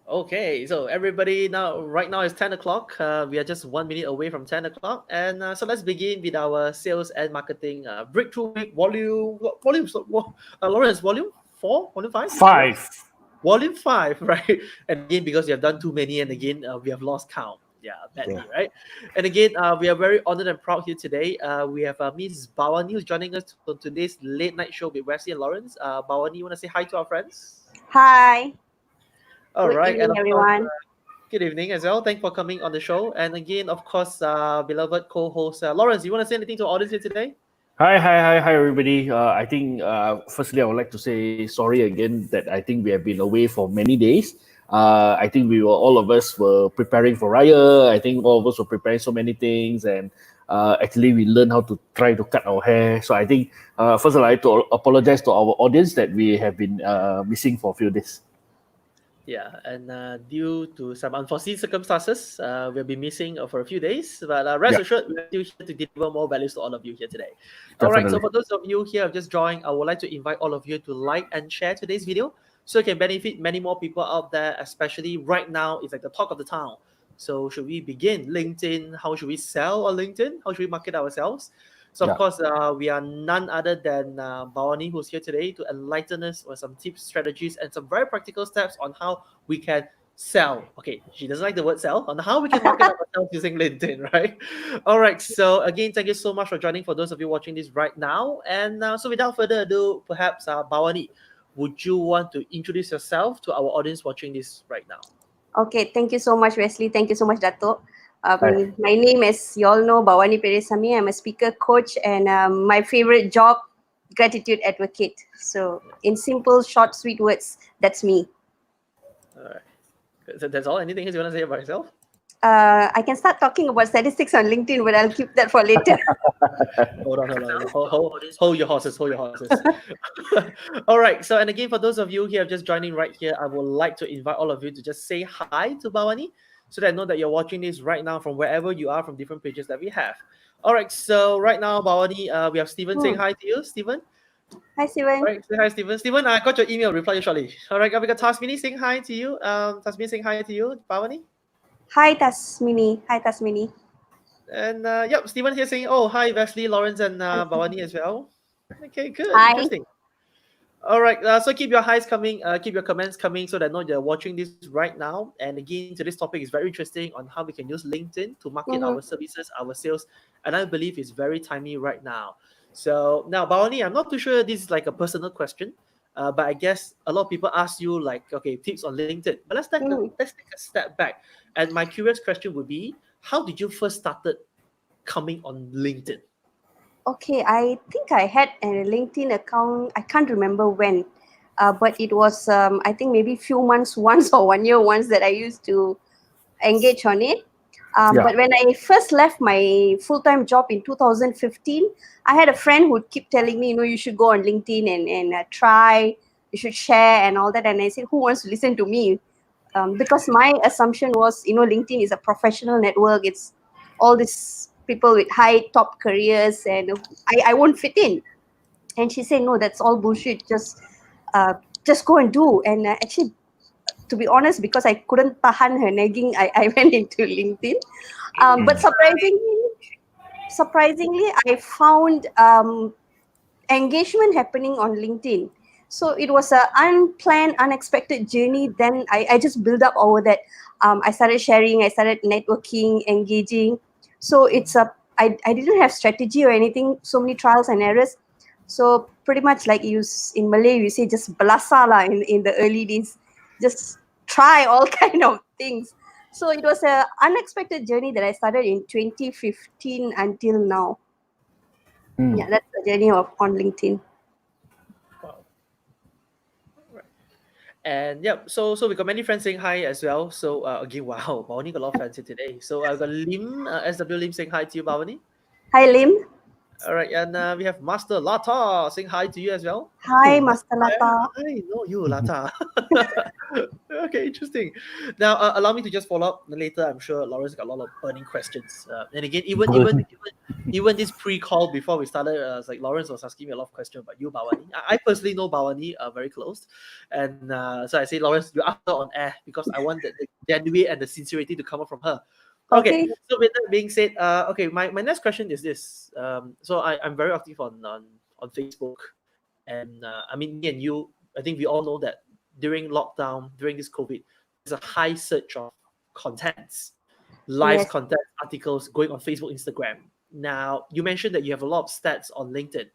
Okay, so everybody now, right now it's 10 o'clock. We are just 1 minute away from 10 o'clock. And so let's begin with our sales and marketing breakthrough week Lawrence, volume 4, volume 5? Five. Volume 5, right? And again, because we have done too many, and again, we have lost count. Yeah, Yeah. badly, right? And again, we are very honored and proud here today. We have Ms. Bavani who's joining us on today's late night show with Wesley and Lawrence. Bavani, you want to say hi to our friends? Hi, All good right, and evening, of course, everyone. good evening as well. Thanks for coming on the show. And again, of course, beloved co-host Lawrence, you want to say anything to our audience here today? Hi, everybody. I think, firstly, I would like to say sorry again that I think we have been away for many days. I think all of us were preparing for Raya. I think all of us were preparing so many things, and actually, we learned how to try to cut our hair. So I think, first of all, I like to apologize to our audience that we have been missing for a few days. Yeah, and due to some unforeseen circumstances, we'll be missing for a few days. But rest Yeah, assured, we're still here to deliver more values to all of you here today. All right, so definitely. for those of you here who have just joined, I would like to invite all of you to like and share today's video so it can benefit many more people out there, especially right now. It's like the talk of the town. So should we begin? LinkedIn, how should we sell on LinkedIn? How should we market ourselves? So of Yeah. course, we are none other than Bavani, who's here today to enlighten us with some tips, strategies, and some very practical steps on how we can sell. Okay, she doesn't like the word sell, on how we can market ourselves using LinkedIn, right? All right. So again, thank you so much for joining. For those of you watching this right now, and so without further ado, perhaps Bavani, would you want to introduce yourself to our audience watching this right now? Okay, thank you so much, Wesley. Thank you so much, Dato. Hi. My name is, you all know, Bavani Periasamy. I'm a speaker coach, and my favorite job, gratitude advocate. So, in simple, short, sweet words, that's me. All right. So that's all. Anything else you want to say about yourself? I can start talking about statistics on LinkedIn, but I'll keep that for later. Hold on. Hold your horses. Hold your horses. All right. So, and again, for those of you here just joining right here, I would like to invite all of you to just say hi to Bawani so that I know that you're watching this right now from wherever you are from different pages that we have. All right. So, right now, Bawani, we have Steven saying Hmm. hi to you. Steven. Hi, All Steven. right. Say hi, Steven. Steven, I got your email. Reply you shortly. All right. We got Tasmini saying hi to you. Tasmini saying hi to you, Bawani. Hi, Tasmini. Hi, Tasmini. And yep, Steven here saying, oh, hi, Wesley, Lawrence, and Bawani as well. Okay, good. Hi. Interesting. All right. So keep your highs coming, keep your comments coming so that I know you're watching this right now. And again, today's topic is very interesting on how we can use LinkedIn to market Mm-hmm. our services, our sales. And I believe it's very timely right now. So now, Bawani, I'm not too sure this is like a personal question, but I guess a lot of people ask you like, okay, tips on LinkedIn. But Mm-hmm. let's take a step back. And my curious question would be, how did you first started coming on LinkedIn? Okay, I think I had a LinkedIn account. I can't remember when, but it was I think maybe few months once or 1 year once that I used to engage on it. Yeah. But when I first left my full time job in 2015, I had a friend who would keep telling me, you should go on LinkedIn and try, you should share and all that. And I said, who wants to listen to me? Because my assumption was, LinkedIn is a professional network. It's all these people with high top careers, and I won't fit in. And she said, no, that's all bullshit. Just go and do. And actually, to be honest, because I couldn't tahan her nagging, I went into LinkedIn. But surprisingly, I found engagement happening on LinkedIn. So it was an unplanned, unexpected journey. Then I just built up over that. I started sharing, I started networking, engaging. So I didn't have strategy or anything, so many trials and errors. So pretty much like in Malay, you say just belasa lah in the early days. Just try all kind of things. So it was an unexpected journey that I started in 2015 until now. Yeah, that's the journey on LinkedIn. Wow. Right. And yep, so we got many friends saying hi as well. So again, wow, Bawani got a lot of fans here today. So I've got Lim, SW Lim saying hi to you, Bawani. Hi, Lim. All right, and we have Master Lata saying hi to you as well. Hi, Oh, Master, Master Lata. I know you, Lata. Okay, Okay, interesting. Now, allow me to just follow up later. I'm sure Lawrence got a lot of burning questions. And again, even this pre-call before we started, it's like Lawrence was asking me a lot of questions about you, Bavani. I personally know Bavani very close, and so I say, Lawrence, you ask her on air because I want the genuine and the sincerity to come up from her. Okay, Okay. so with that being said, okay, my next question is this. So I'm very active on Facebook, and I mean, me and you, I think we all know that during lockdown, during this COVID, there's a high search of contents, live Yes. content, articles going on Facebook, Instagram. Now, you mentioned that you have a lot of stats on LinkedIn.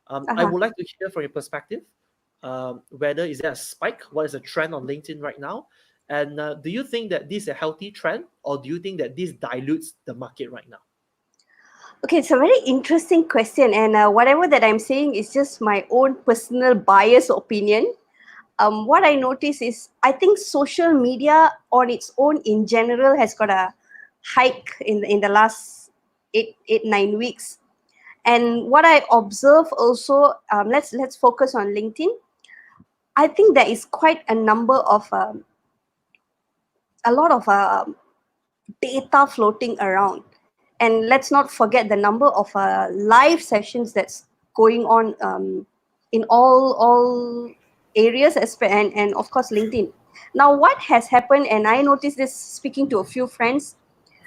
I Uh-huh. would like to hear from your perspective, whether is there a spike? What is the trend on LinkedIn right now? And do you think that this is a healthy trend, or do you think that this dilutes the market right now? Okay, it's a very interesting question, and whatever that I'm saying is just my own personal bias opinion. What I notice is I think social media on its own in general has got a hike in the last 9 weeks. And what I observe also, let's focus on LinkedIn. I think there is quite a number of a lot of data floating around, and let's not forget the number of live sessions that's going on in all areas, and of course LinkedIn. Now, what has happened, and I noticed this speaking to a few friends,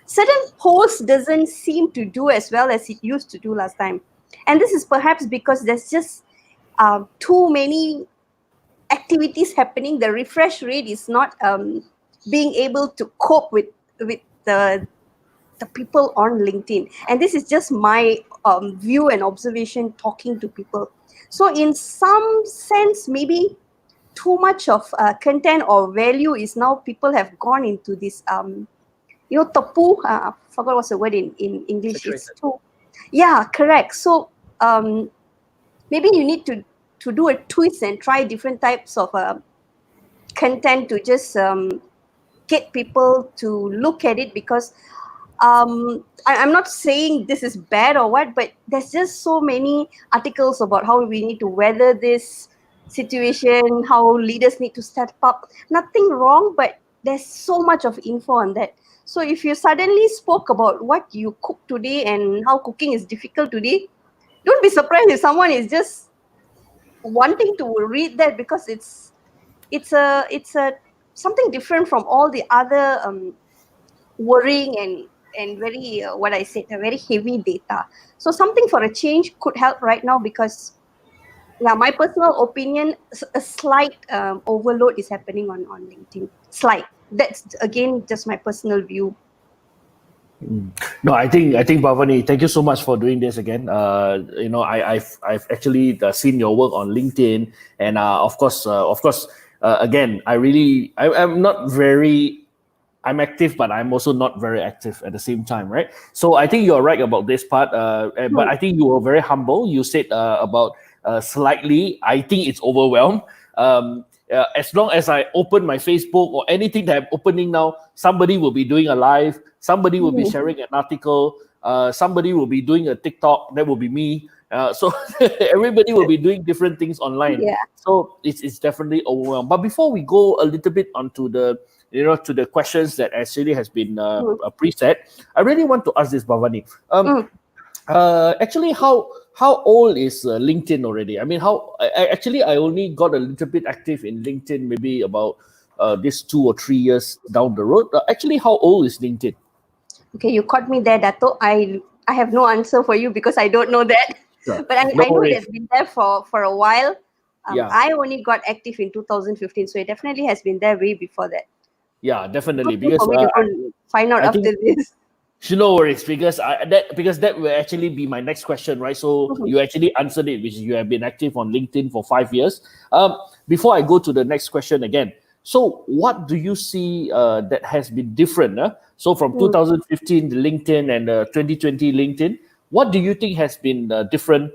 certain posts doesn't seem to do as well as it used to do last time, and this is perhaps because there's just too many activities happening. The refresh rate is not being able to cope with the people on LinkedIn. And this is just my view and observation talking to people. So, in some sense, maybe too much of content or value is now people have gone into this, tapu. I forgot what's the word in English. It's Saturated. too, yeah, correct. So, maybe you need to do a twist and try different types of content to just get people to look at it, because I'm not saying this is bad or what, but there's just so many articles about how we need to weather this situation, how leaders need to step up. Nothing wrong, but there's so much of info on that. So if you suddenly spoke about what you cook today and how cooking is difficult today, don't be surprised if someone is just wanting to read that, because it's a something different from all the other worrying and very what I said, a very heavy data. So something for a change could help right now, because yeah, my personal opinion, a slight overload is happening on LinkedIn. Slight. That's again just my personal view. No, I think Bhavani, thank you so much for doing this again. I've actually seen your work on LinkedIn, and again, I'm not very. I'm active, but I'm also not very active at the same time, right? So I think you're right about this part. But Hmm. I think you were very humble. You said about slightly. I think it's overwhelmed. As long as I open my Facebook or anything that I'm opening now, somebody will be doing a live, somebody will be Hmm. sharing an article, somebody will be doing a TikTok. That will be me. So everybody will be doing different things online. Yeah. So it's definitely overwhelmed. But before we go a little bit onto the to the questions that actually has been Hmm. preset, I really want to ask this, Bhavani. Hmm. Actually, how old is LinkedIn already? I mean, actually I only got a little bit active in LinkedIn maybe about this 2 or 3 years down the road. Actually, how old is LinkedIn? Okay, you caught me there, Dato. I have no answer for you because I don't know that. Sure. But I, No I know it worries. has been there for a while. Yeah, I only got active in 2015, so it definitely has been there way before that. yeah, Good definitely. thing for Because me to go and find out I think after this. no worries, because that will actually be my next question, right? So you actually answered it, which is you have been active on LinkedIn for 5 years. Before I go to the next question again, so what do you see that has been different? So from Hmm. 2015 the LinkedIn and 2020 LinkedIn, what do you think has been different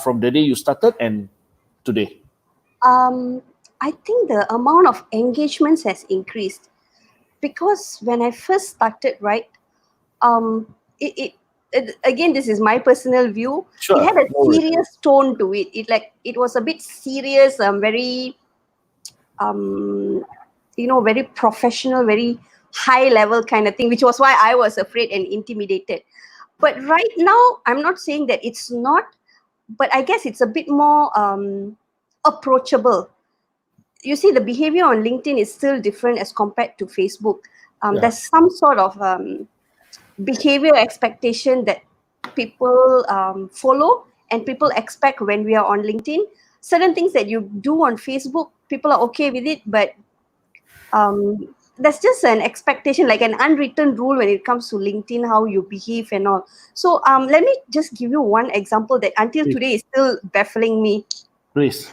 from the day you started and today? Um, I think the amount of engagements has increased, because when I first started, right, um, it again, this is my personal view. It Sure, had a no worries. serious tone to it. It was a bit serious, very um, very professional, very high level kind of thing, which was why I was afraid and intimidated. But right now, I'm not saying that it's not, but I guess it's a bit more approachable. You see, the behavior on LinkedIn is still different as compared to Facebook. Yeah. There's some sort of behavior expectation that people follow and people expect when we are on LinkedIn. Certain things that you do on Facebook, people are okay with it, but that's just an expectation, like an unwritten rule when it comes to LinkedIn, how you behave and all. So let me just give you one example that until Please. today is still baffling me. Please.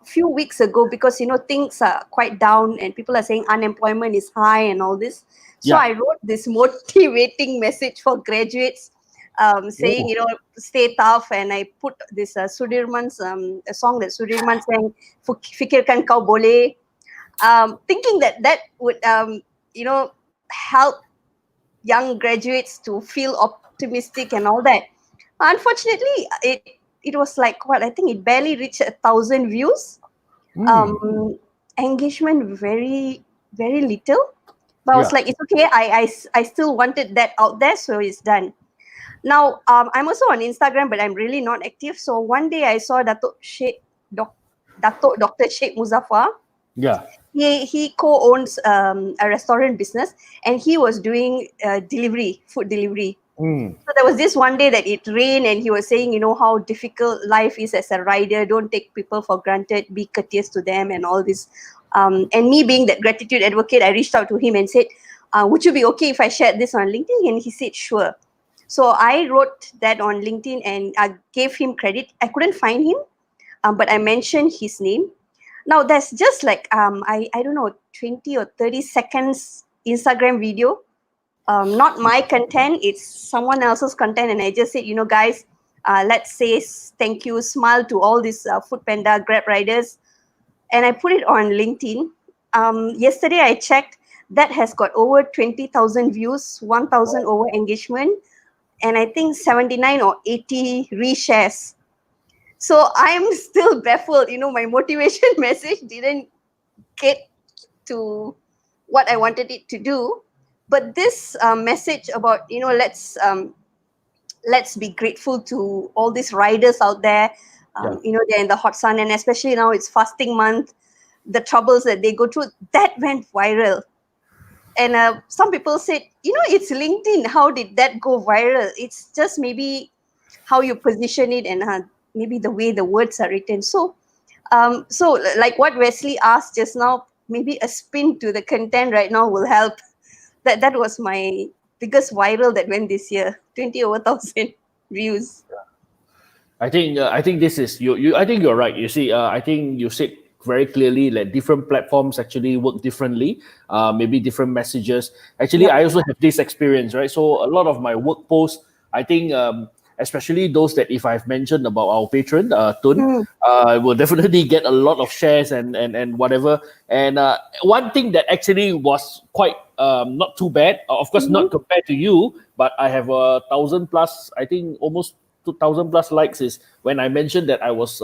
Few weeks ago, because things are quite down and people are saying unemployment is high and all this, so Yeah. I wrote this motivating message for graduates, saying Oh. stay tough, and I put this Sudirman's a song that Sudirman sang, Fikirkan Kau Boleh, thinking that that would help young graduates to feel optimistic and all that. Unfortunately, it was like, what, I think it barely reached 1,000 views. Mm. um Engagement very, very little. But I was Yeah. like, it's okay, I still wanted that out there, so it's done. Now I'm also on Instagram, but I'm really not active. So one day I saw Dato Dr. Sheikh Muzaffar. Yeah. He co-owns a restaurant business, and he was doing food delivery. Mm. So there was this one day that it rained, and he was saying, how difficult life is as a rider. Don't take people for granted. Be courteous to them, and all this. And me being that gratitude advocate, I reached out to him and said, "Would you be okay if I shared this on LinkedIn?" And he said, "Sure." So I wrote that on LinkedIn, and I gave him credit. I couldn't find him, but I mentioned his name. Now there's just like I don't know, 20 or 30 seconds Instagram video, not my content, it's someone else's content, and I just said, guys, let's say thank you, smile to all these food panda grab riders, and I put it on LinkedIn. Yesterday I checked, that has got over 20,000 views, 1,000 over engagement, and I think 79 or 80 reshares. So I'm still baffled. My motivation message didn't get to what I wanted it to do. But this message about, let's be grateful to all these riders out there. Yeah. They're in the hot sun, and especially now it's fasting month, the troubles that they go through, that went viral. And some people said, it's LinkedIn. How did that go viral? It's just maybe how you position it, and maybe the way the words are written. So like what Wesley asked just now, maybe a spin to the content right now will help. That was my biggest viral that went this year, 20 over 1,000 views. I think this is you. I think you're right. You see, I think you said very clearly that different platforms actually work differently. Maybe different messages. Actually, Yep. I also have this experience, right? So a lot of my work posts, I think, especially those that if I've mentioned about our patron, Tun, Mm, will definitely get a lot of shares and whatever. And one thing that actually was quite not too bad, of course, mhm, not compared to you, but I have 1,000 plus, I think almost 2,000 plus likes is when I mentioned that I was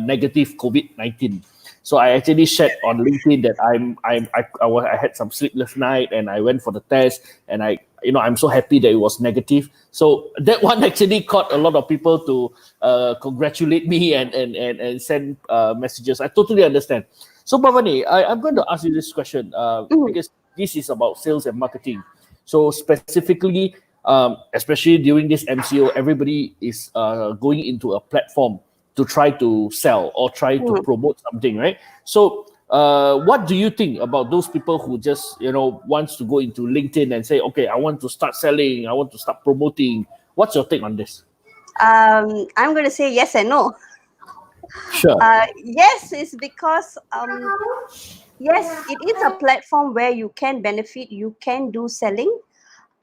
negative COVID-19. So I actually shared on LinkedIn that I had some sleepless night and I went for the test and I'm so happy that it was negative. So that one actually caught a lot of people to congratulate me and send messages. I totally understand. So Bhavani, I'm going to ask you this question mhm. because this is about sales and marketing. So specifically, especially during this MCO, everybody is going into a platform to try to sell or try to Mm. promote something, right? So, what do you think about those people who just wants to go into LinkedIn and say, okay, I want to start selling, I want to start promoting? What's your take on this? I'm going to say yes and no. Sure. Yes is because yes, it is a platform where you can benefit, you can do selling.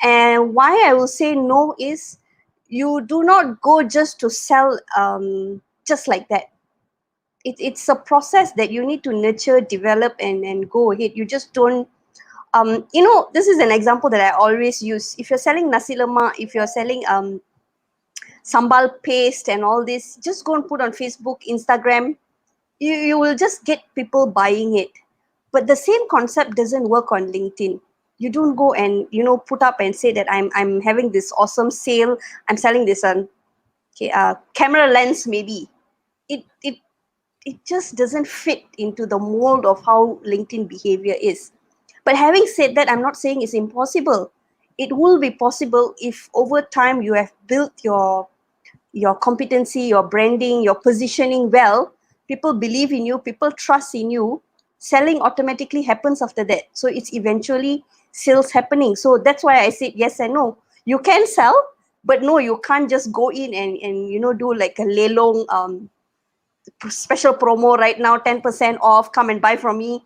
And why I will say no is, you do not go just to sell just like that. It's a process that you need to nurture, develop, and go ahead. You just don't, this is an example that I always use. If you're selling nasi lemak, if you're selling sambal paste and all this, just go and put on Facebook, Instagram. You will just get people buying it. But the same concept doesn't work on LinkedIn. You don't go and put up and say that I'm having this awesome sale. I'm selling this camera lens maybe. It it it just doesn't fit into the mold of how LinkedIn behavior is. But having said that, I'm not saying it's impossible. It will be possible if over time you have built your competency, your branding, your positioning well. People believe in you, people trust in you. Selling automatically happens after that. So it's eventually sales happening. So that's why I said yes and no. You can sell, but no, you can't just go in and do like a lelong special promo right now, 10% off, come and buy from me.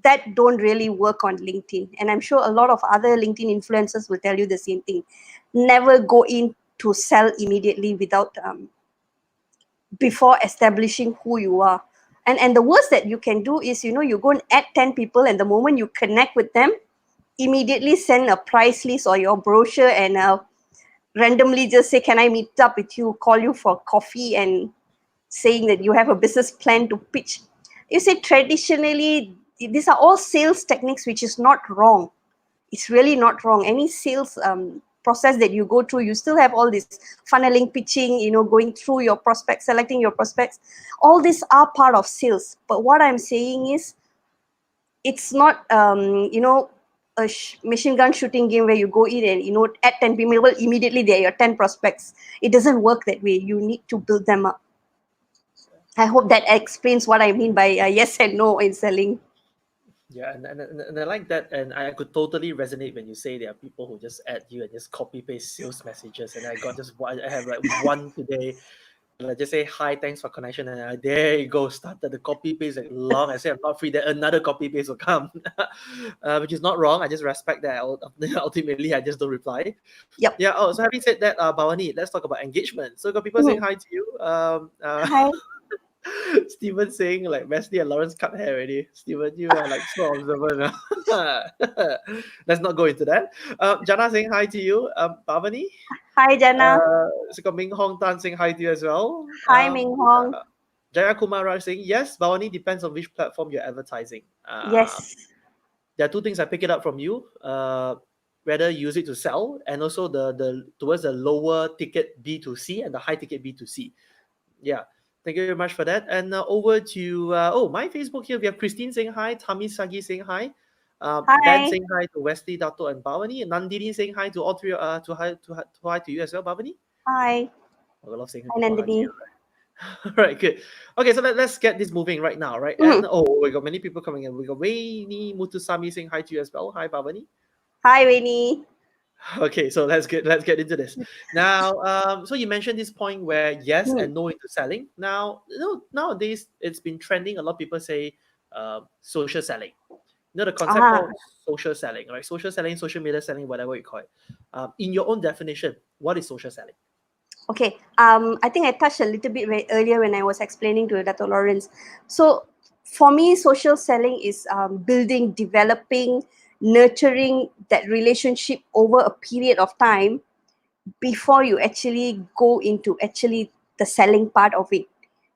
That don't really work on LinkedIn. And I'm sure a lot of other LinkedIn influencers will tell you the same thing. Never go in to sell immediately without before establishing who you are. And the worst that you can do is, you go and add 10 people, and the moment you connect with them, immediately send a price list or your brochure and randomly just say, can I meet up with you, call you for coffee, and saying that you have a business plan to pitch. You see, traditionally, these are all sales techniques, which is not wrong. It's really not wrong. Any sales process that you go through, you still have all this funneling, pitching, going through your prospects, selecting your prospects. All these are part of sales. But what I'm saying is, it's not, a machine gun shooting game where you go in and, at 10 people, immediately they're your 10 prospects. It doesn't work that way. You need to build them up. I hope that explains what I mean by yes and no in selling. Yeah, and I like that, and I could totally resonate when you say there are people who just add you and just copy paste sales messages. And I got just one, I have like one today, like just say hi, thanks for connection, and there you go, started the copy paste like long. I say I'm not free, then another copy paste will come, which is not wrong. I just respect that. Ultimately, I just don't reply. Yep. Yeah. Oh, so having said that, Bavani, let's talk about engagement. So got people saying hi to you. Hi. Steven saying like Wesley and Lawrence cut hair already. Steven, you are like so observant. Let's not go into that. Jana saying hi to you. Bhavani. Hi, Jana. So got Ming Hong Tan saying hi to you as well. Hi, Ming Hong. Jaya Kumar Raj saying yes. Bhavani depends on which platform you're advertising. Yes. There are two things I pick it up from you. Whether you use it to sell, and also the towards the lower ticket B2C and the high ticket B2C. Yeah. Thank you very much for that. And over to my Facebook here, we have Christine saying hi, Tami Sagi saying hi, Ben Hi. saying hi to Wesley, Dato, and Bhavani, and Nandini saying hi to all three. Hi to you as well, Bhavani. Hi. I love saying Hi, hi to Nandini. you. Right? Right, good. Okay, so let's get this moving right now, right? Mhm. And we got many people coming in. We got Waini Mutusami saying hi to you as well. Hi, Bhavani. Hi, Winnie. Okay, so let's get into this now. So you mentioned this point where yes Mhm. and no into selling. Now, nowadays it's been trending. A lot of people say social selling. The concept Ah, called social selling, right? Social selling, social media selling, whatever you call it. In your own definition, what is social selling? okay. I think I touched a little bit earlier when I was explaining to Dr. Lawrence. So, for me, social selling is building, developing, nurturing that relationship over a period of time before you actually go into actually the selling part of it.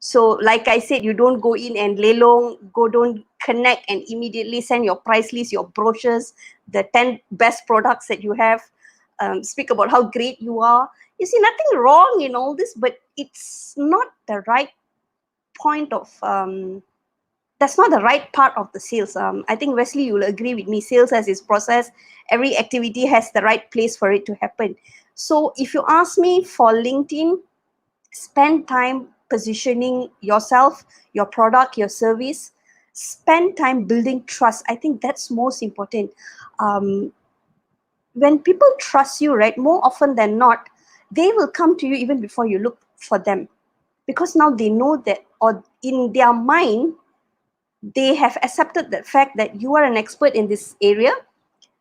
So like I said, you don't go in and lelong, don't connect and immediately send your price list, your brochures, the 10 best products that you have, speak about how great you are. You see, nothing wrong in all this, but it's not the right point of that's not the right part of the sales. I think Wesley, you will agree with me. Sales has its process. Every activity has the right place for it to happen. So if you ask me for LinkedIn, spend time positioning yourself, your product, your service. Spend time building trust. I think that's most important. Um, when people trust you, right, more often than not, they will come to you even before you look for them, because now they know that, or in their mind, they have accepted the fact that you are an expert in this area,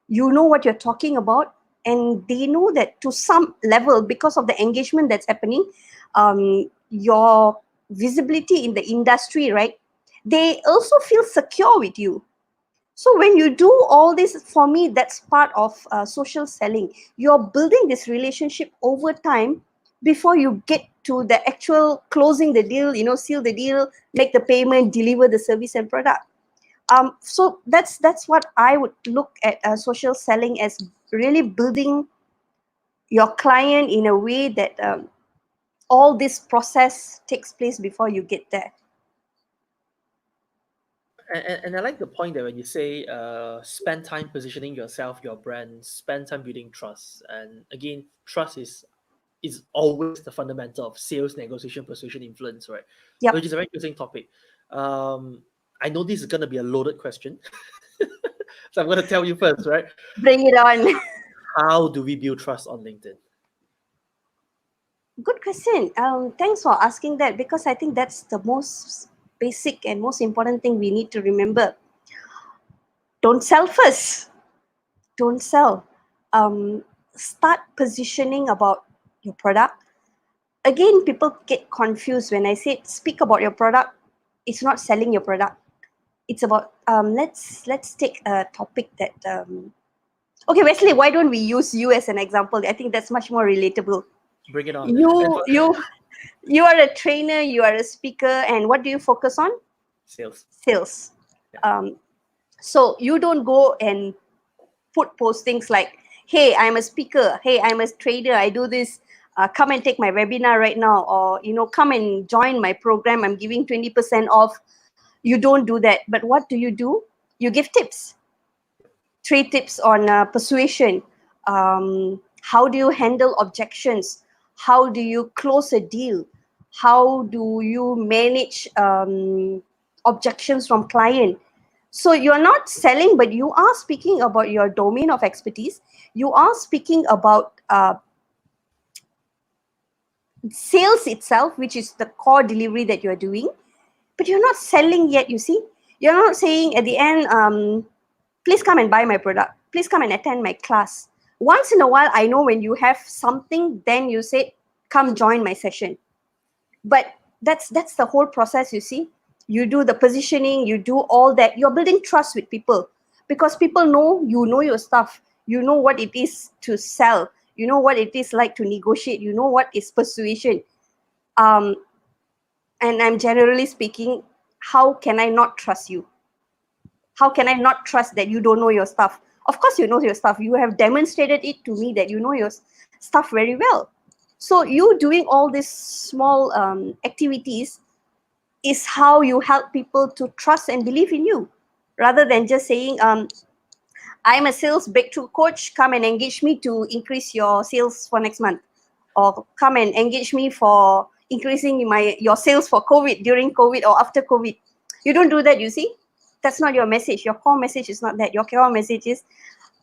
you know what you're talking about, and they know that to some level, because of the engagement that's happening, your visibility in the industry, right, they also feel secure with you. So when you do all this, for me, that's part of social selling. You're building this relationship over time before you get to the actual closing the deal, seal the deal, make the payment, deliver the service and product. So that's what I would look at social selling as, really building your client in a way that all this process takes place before you get there. And I like the point that when you say spend time positioning yourself, your brand, spend time building trust. And again, trust is always the fundamental of sales, negotiation, persuasion, influence, right? Yep. Which is a very interesting topic. I know this is going to be a loaded question. So I'm going to tell you first, right? Bring it on. How do we build trust on LinkedIn? Good question. Thanks for asking that, because I think that's the most basic and most important thing we need to remember. Don't sell first. Don't sell. Start positioning about your product. Again, people get confused when I say speak about your product. It's not selling your product. It's about let's take a topic that okay, Wesley, why don't we use you as an example? I think that's much more relatable. Bring it on. And You for you you are a trainer, you are a speaker, and what do you focus on? sales. Sales. Yeah. So you don't go and put postings like, hey, I'm a speaker, hey, I'm a trader, I do this, come and take my webinar right now, or come and join my program, I'm giving 20% off. You don't do that. But what do? You give tips. 3 tips on persuasion. How do you handle objections? How do you close a deal? How do you manage objections from client? So you're not selling, but you are speaking about your domain of expertise. You are speaking about sales itself, which is the core delivery that you're doing, but you're not selling yet. You see, you're not saying at the end, please come and buy my product, please come and attend my class. Once in a while, I know when you have something, then you say, come join my session. But that's the whole process. You see, you do the positioning, you do all that, you're building trust with people, because people know you know your stuff, you know what it is to sell, you know what it is like to negotiate, you know what is persuasion. um and I'm generally speaking, how can I not trust you? How can I not trust that you don't know your stuff? Of course you know your stuff. You have demonstrated it to me that you know your stuff very well. So you doing all these small activities is how you help people to trust and believe in you, rather than just saying, I'm a sales breakthrough coach, come and engage me to increase your sales for next month, or come and engage me for increasing your sales for COVID, during COVID or after COVID. You don't do that, you see. That's not your message. Your core message is not that. Your core message is,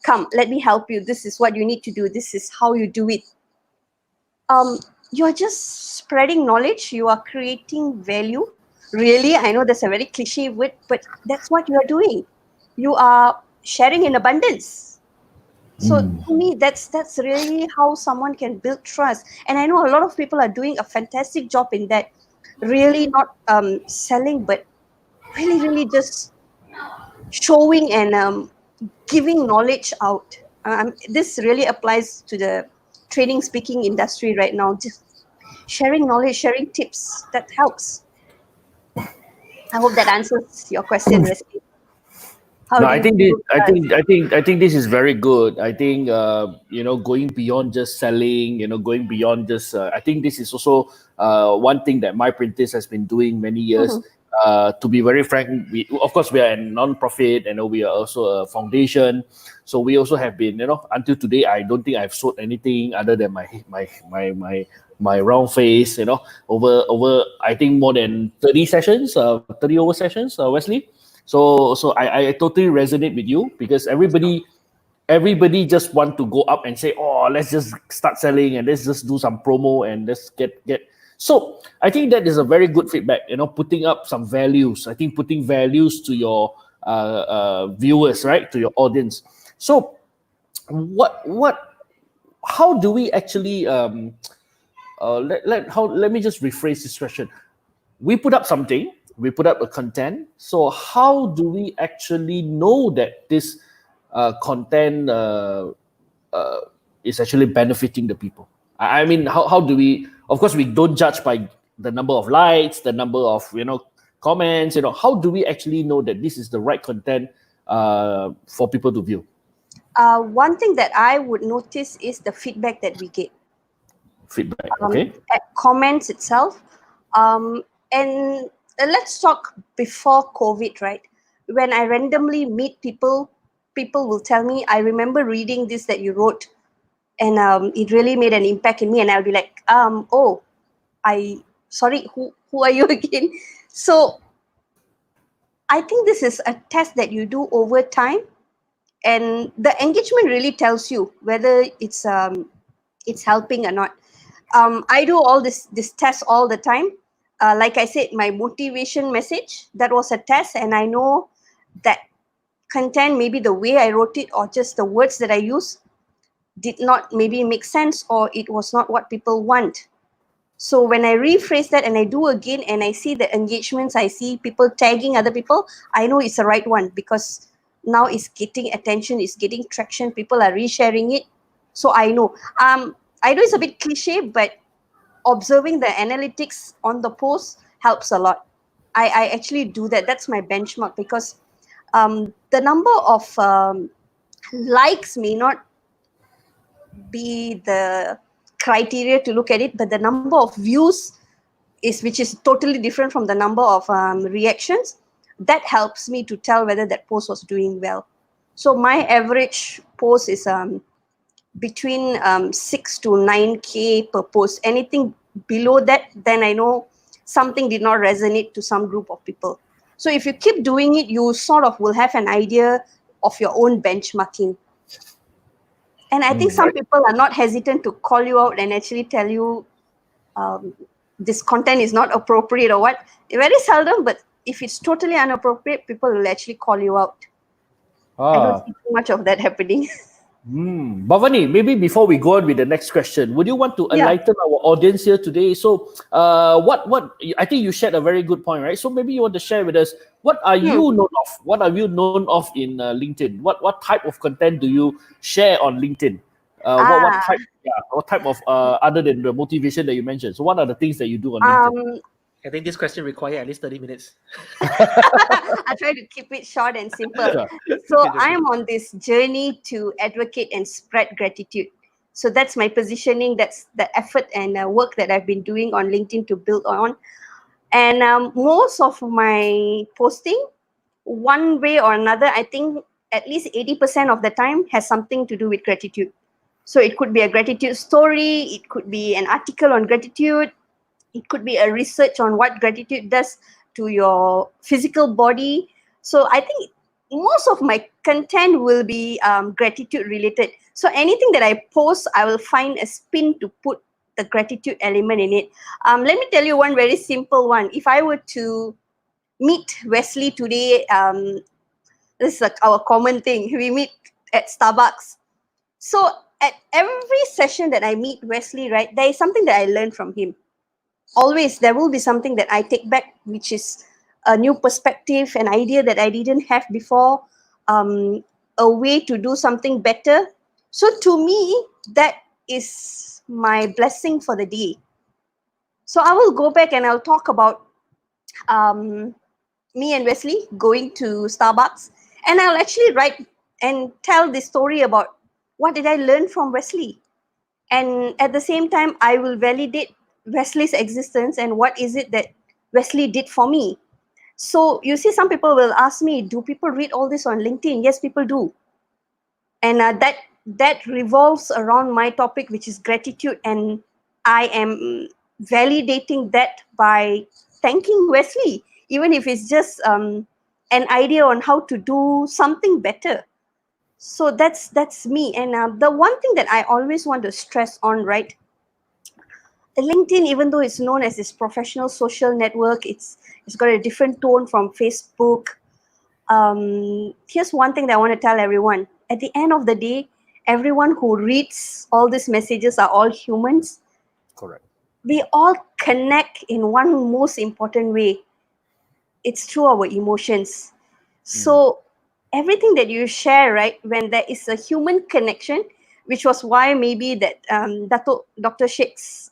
come, let me help you, this is what you need to do, this is how you do it. You're just spreading knowledge, you are creating value. Really, I know that's a very cliche word, but that's what you are doing. You are sharing in abundance. So to me, that's really how someone can build trust. And I know a lot of people are doing a fantastic job in that. Really not selling, but really just showing and giving knowledge out. This really applies to the training speaking industry right now. Just sharing knowledge, sharing tips, that helps. I hope that answers your question, Wesley. How No, do I you think this, build trust? I think this is very good. I think going beyond just selling, going beyond just. I think this is also one thing that my printers has been doing many years. Mhm. To be very frank, we of course we are a non-profit. We are also a foundation, so we also have been. Until today, I don't think I've sold anything other than my round face. Over I think more than 30 sessions, 30 over sessions, Wesley. So I totally resonate with you, because everybody just want to go up and say, oh, let's just start selling and let's just do some promo and let's get. So I think that is a very good feedback. Putting up some values. I think putting values to your viewers, right, to your audience. So what how do we actually let me just rephrase this question. We put up something, we put up a content. So how do we actually know that this content is actually benefiting the people? I mean, how do we? Of course, we don't judge by the number of likes, the number of comments? How do we actually know that this is the right content for people to view? One thing that I would notice is the feedback that we get. Feedback, okay? At comments itself. And let's talk before COVID, right? When I randomly meet people, people will tell me, I remember reading this that you wrote, and it really made an impact in me. And I'll be like, oh, sorry, who are you again? So I think this is a test that you do over time, and the engagement really tells you whether it's helping or not. I do all this test all the time. Like I said, my motivation message, that was a test, and I know that content, maybe the way I wrote it or just the words that I use, did not maybe make sense, or it was not what people want. So when I rephrase that and I do again and I see the engagements, I see people tagging other people, I know it's the right one, because now it's getting attention, it's getting traction, people are resharing it. So I know. I know it's a bit cliche, but observing the analytics on the post helps a lot. I actually do that. That's my benchmark, because the number of likes may not be the criteria to look at it, but the number of views which is totally different from the number of reactions. That helps me to tell whether that post was doing well. So my average post is between 6 to 9K per post. Anything below that, then I know something did not resonate to some group of people. So if you keep doing it, you sort of will have an idea of your own benchmarking. And I think some people are not hesitant to call you out and actually tell you this content is not appropriate or what. Very seldom, but if it's totally inappropriate, people will actually call you out. I don't see too much of that happening. Bavani, maybe before we go on with the next question, would you want to Yeah. enlighten our audience here today? So, what I think you shared a very good point, right? So maybe you want to share with us, what are you known of? What are you known of in LinkedIn? What type of content do you share on LinkedIn? What Ah, type? Yeah, what type of other than the motivation that you mentioned? So, what are the things that you do on LinkedIn? um, I think this question requires at least 30 minutes. I try to keep it short and simple. Sure. So Okay, I am on this journey to advocate and spread gratitude. So that's my positioning. That's the effort and work that I've been doing on LinkedIn to build on. And most of my posting, one way or another, I think at least 80% of the time has something to do with gratitude. So it could be a gratitude story, it could be an article on gratitude, it could be a research on what gratitude does to your physical body. So I think most of my content will be gratitude related. So anything that I post, I will find a spin to put the gratitude element in it. Let me tell you one very simple one. If I were to meet Wesley today, this is our common thing. We meet at Starbucks. So at every session that I meet Wesley, right, there is something that I learn from him. Always there will be something that I take back, which is a new perspective, an idea that I didn't have before, um, a way to do something better. So to me, that is my blessing for the day. So I will go back and I'll talk about um, me and Wesley going to Starbucks, and I'll actually write and tell the story about what did I learn from Wesley. And at the same time, I will validate Wesley's existence and what is it that Wesley did for me. So you see, some people will ask me, do people read all this on LinkedIn? Yes, people do. And that revolves around my topic, which is gratitude, and I am validating that by thanking Wesley, even if it's just an idea on how to do something better. So that's me. And the one thing that I always want to stress on, right, LinkedIn, even though it's known as this professional social network, it's got a different tone from Facebook. Here's one thing that I want to tell everyone. At the end of the day, everyone who reads all these messages are all humans. Correct. We all connect in one most important way. It's through our emotions. So everything that you share, right, when there is a human connection, which was why maybe that Dr. Sheikh's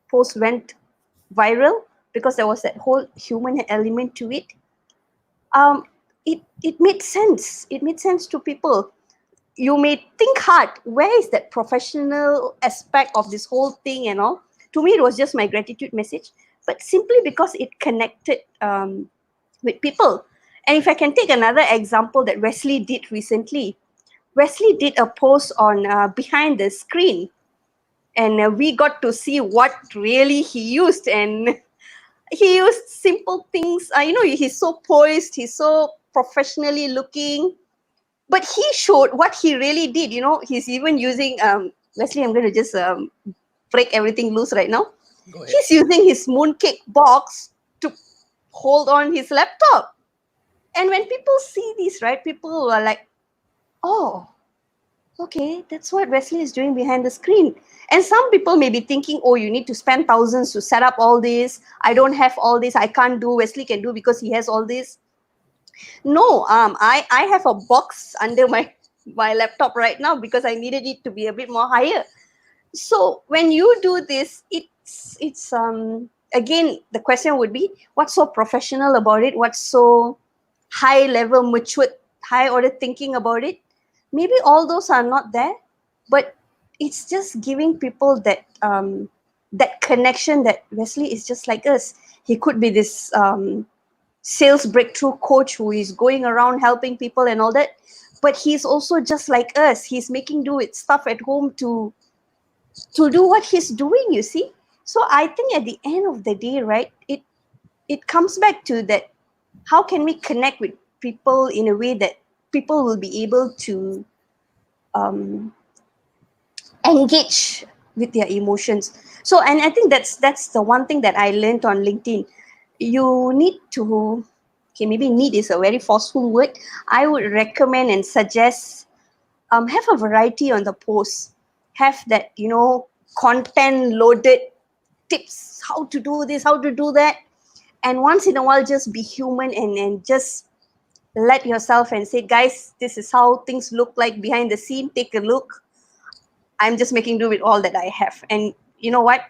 post went viral, because there was that whole human element to it. Um, it made sense. It made sense to people. You may think hard, where is that professional aspect of this whole thing and all. To me, it was just my gratitude message, but simply because it connected with people. And if I can take another example that Wesley did recently, Wesley did a post on behind the screen, and we got to see what really he used. And he used simple things. He's so poised, he's so professionally looking, but he showed what he really did. He's even using Wesley, I'm going to just break everything loose right now. Go ahead. He's using his mooncake box to hold on his laptop. And when people see this, right, people are like, oh, okay, that's what Wesley is doing behind the screen. And some people may be thinking, oh, you need to spend thousands to set up all this. I don't have all this. I can't do. Wesley can do because he has all this. No, I have a box under my laptop right now because I needed it to be a bit more higher. So when you do this, it's again, the question would be, what's so professional about it? What's so high level, mature, high order thinking about it? Maybe all those are not there, but it's just giving people that connection that Wesley is just like us. He could be this sales breakthrough coach who is going around helping people and all that, but he's also just like us. He's making do with stuff at home to do what he's doing, you see. So I think at the end of the day, right, it comes back to that, how can we connect with people in a way that people will be able to um, engage with their emotions. So, and I think that's the one thing that I learned on LinkedIn. You need to, okay, maybe need is a very forceful word. I would recommend and suggest, have a variety on the posts. Have that, content loaded tips, how to do this, how to do that. And once in a while, just be human and just let yourself and say, guys, this is how things look like behind the scene. Take a look. I'm just making do with all that I have. And you know what?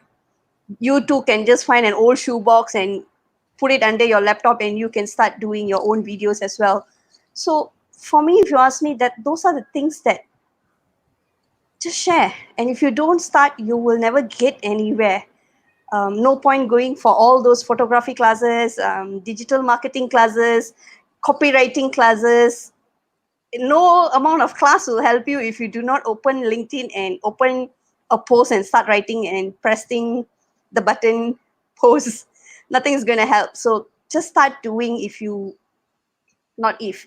You too can just find an old shoebox and put it under your laptop, and you can start doing your own videos as well. So for me, if you ask me, that those are the things that just share. And if you don't start, you will never get anywhere. No point going for all those photography classes, digital marketing classes, copywriting classes. No amount of class will help you if you do not open LinkedIn and open a post and start writing and pressing the button post. Nothing is going to help. So just start doing. If you, not if,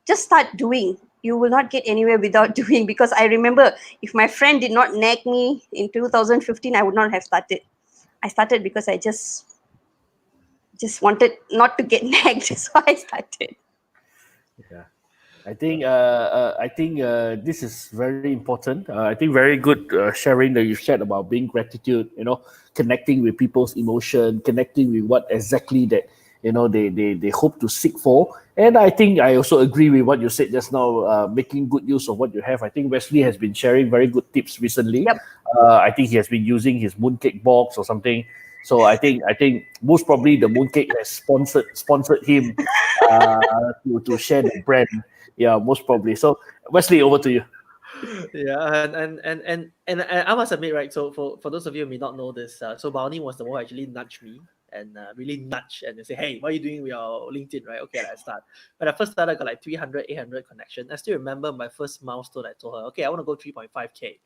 just start doing. You will not get anywhere without doing, because I remember, if my friend did not nag me in 2015, I would not have started. I started because I just wanted not to get nagged. So I started. Yeah. I think this is very important. I think very good sharing that you shared about being gratitude. Connecting with people's emotion, connecting with what exactly that they hope to seek for. And I think I also agree with what you said just now. Making good use of what you have. I think Wesley has been sharing very good tips recently. Yep. I think he has been using his mooncake box or something. So I think most probably the mooncake has sponsored him to share the brand. Yeah, most probably. So Wesley, over to you. Yeah, and I must admit, right? So for those of you who may not know this, so Bavani was the one who actually nudged me and really nudge and say, hey, what are you doing with your LinkedIn, right? Okay, let's start. When I first started, I got like 300, 800 connection. I still remember my first milestone. I told her, okay, I want to go 3.5K.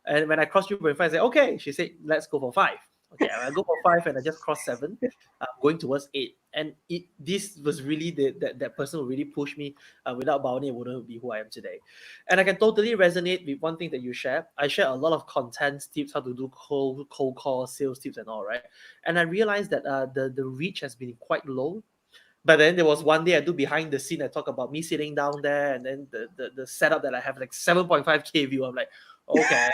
And when I crossed 3.5, I said, okay. She said, let's go for 5. Okay, I go for 5 and I just crossed 7. I'm going towards 8. And this was really that person who really pushed me. Without Bavani, I wouldn't be who I am today. And I can totally resonate with one thing that you share. I share a lot of content tips, how to do cold call, sales tips and all, right? And I realized that the reach has been quite low. But then there was one day I do behind the scene, I talk about me sitting down there, and then the setup that I have like 7.5K view. I'm like, okay.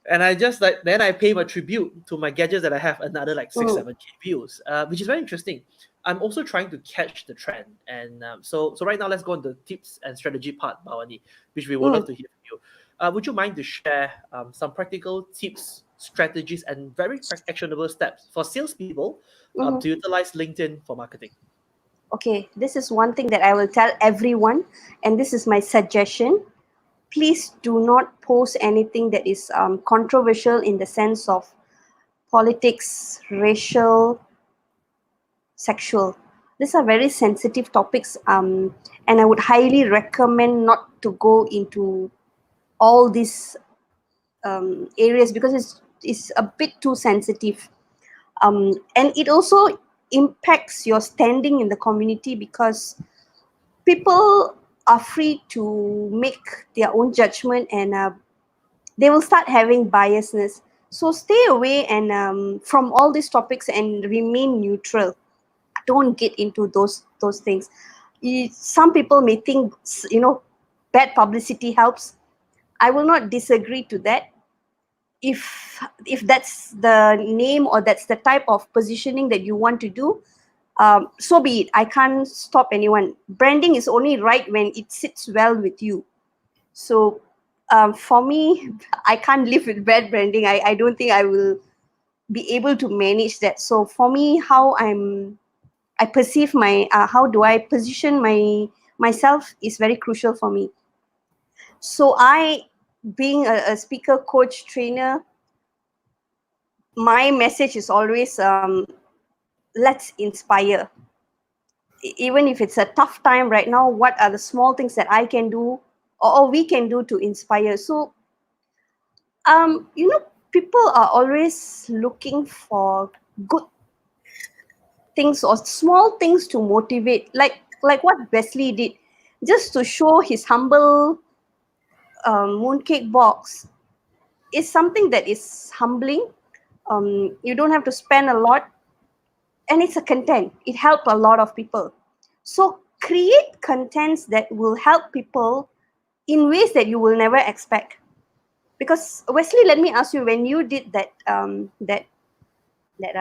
And I just like then I pay my tribute to my gadgets that I have another like 6 Mm, 7K views, which is very interesting. I'm also trying to catch the trend, and so right now let's go on the tips and strategy part, Bawani, which we would love mm. to hear from you. Would you mind to share some practical tips strategies and very actionable steps for salespeople Mhm. to utilize LinkedIn for marketing? Okay, this is one thing that I will tell everyone, and this is my suggestion. Please do not post anything that is controversial in the sense of politics, racial, sexual. These are very sensitive topics, and I would highly recommend not to go into all these areas because it's a bit too sensitive. And it also impacts your standing in the community because people are free to make their own judgment, and they will start having biasness. So stay away and from all these topics and remain neutral. Don't get into those things. Some people may think, bad publicity helps. I will not disagree to that. If that's the name or that's the type of positioning that you want to do, so be it. I can't stop anyone. Branding is only right when it sits well with you. So for me, I can't live with bad branding. I don't think I will be able to manage that. So for me, I perceive my how do I position myself is very crucial for me. So being a speaker, coach, trainer, my message is always let's inspire. Even if it's a tough time right now, what are the small things that I can do or we can do to inspire? So people are always looking for good things or small things to motivate, like what Wesley did, just to show his humble mooncake box is something that is humbling. You don't have to spend a lot, and it's a content. It helped a lot of people. So create contents that will help people in ways that you will never expect. Because Wesley, let me ask you, when you did that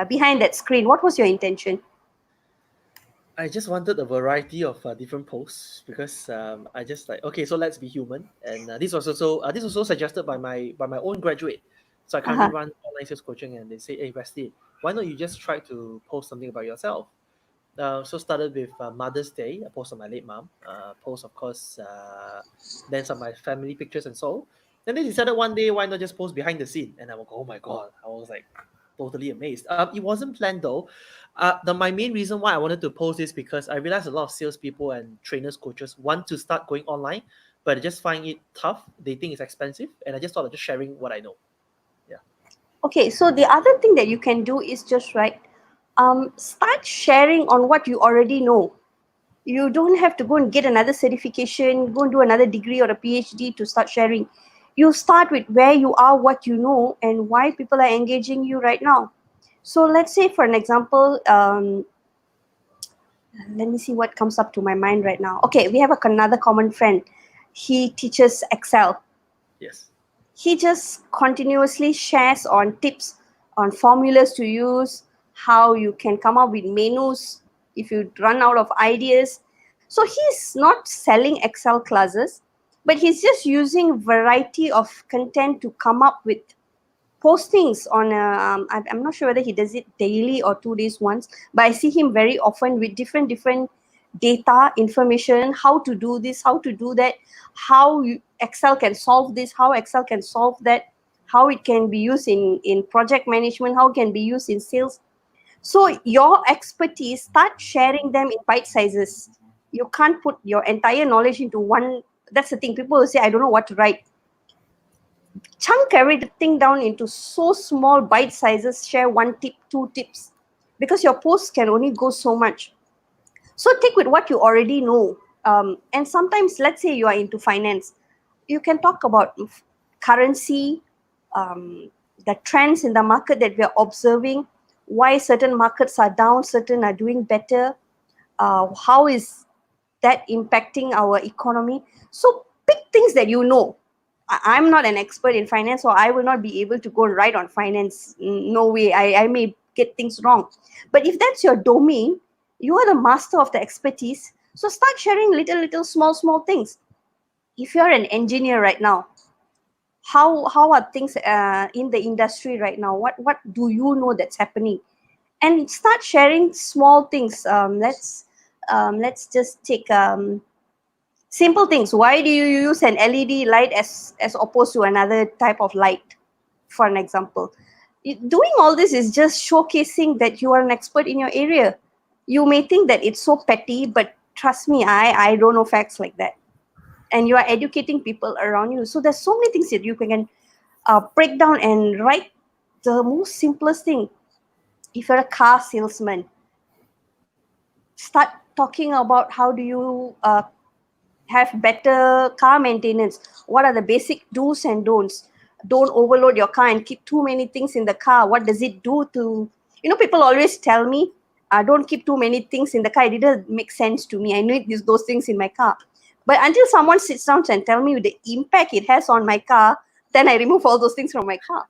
behind that screen, what was your intention? I just wanted a variety of different posts because I just like, okay, so let's be human, and this was also suggested by my own graduate. So I currently Uh-huh. run online sales coaching, and they say, hey Wesley, why not you just try to post something about yourself? So started with Mother's Day, a post on my late mom, post of course, then some of my family pictures and so. Then they decided one day why not just post behind the scene, and I was oh my god, I was like totally amazed. It wasn't planned though. My main reason why I wanted to post this because I realized a lot of salespeople and trainers, coaches want to start going online, but they just find it tough. They think it's expensive, and I just thought of just sharing what I know. Yeah. Okay, so the other thing that you can do is just right. Start sharing on what you already know. You don't have to go and get another certification, go and do another degree or a PhD to start sharing. You start with where you are, what you know, and why people are engaging you right now. So let's say, for an example, let me see what comes up to my mind right now. Okay, we have another common friend. He teaches Excel. Yes. He just continuously shares on tips on formulas to use, how you can come up with menus if you run out of ideas. So he's not selling Excel classes, but he's just using variety of content to come up with postings on I'm not sure whether he does it daily or 2 days once, but I see him very often with different data information, how to do this, how to do that, how Excel can solve this, how Excel can solve that, how it can be used in project management, how it can be used in sales. So your expertise, start sharing them in bite sizes. You can't put your entire knowledge into one. That's the thing, people will say I don't know what to write. Chunk everything down into so small bite sizes. Share one tip, two tips, because your post can only go so much. So take with what you already know. And sometimes, let's say you are into finance, you can talk about currency, the trends in the market that we are observing, why certain markets are down, certain are doing better, how is that impacting our economy. So pick things that you know. I'm not an expert in finance, so I will not be able to go and write on finance. No way. I may get things wrong. But if that's your domain, you are the master of the expertise. So start sharing little, small things. If you're an engineer right now, how are things in the industry right now? What do you know that's happening? And start sharing small things. Let's just take simple things. Why do you use an LED light as opposed to another type of light, for an example? Doing all this is just showcasing that you are an expert in your area. You may think that it's so petty, but trust me, I don't know facts like that. And you are educating people around you. So there's so many things that you can break down and write. The most simplest thing, if you're a car salesman, start talking about how do you have better car maintenance. What are the basic do's and don'ts? Don't overload your car and keep too many things in the car. What does it do to, people always tell me, don't keep too many things in the car. It didn't make sense to me. I need those things in my car. But until someone sits down and tell me the impact it has on my car, then I remove all those things from my car.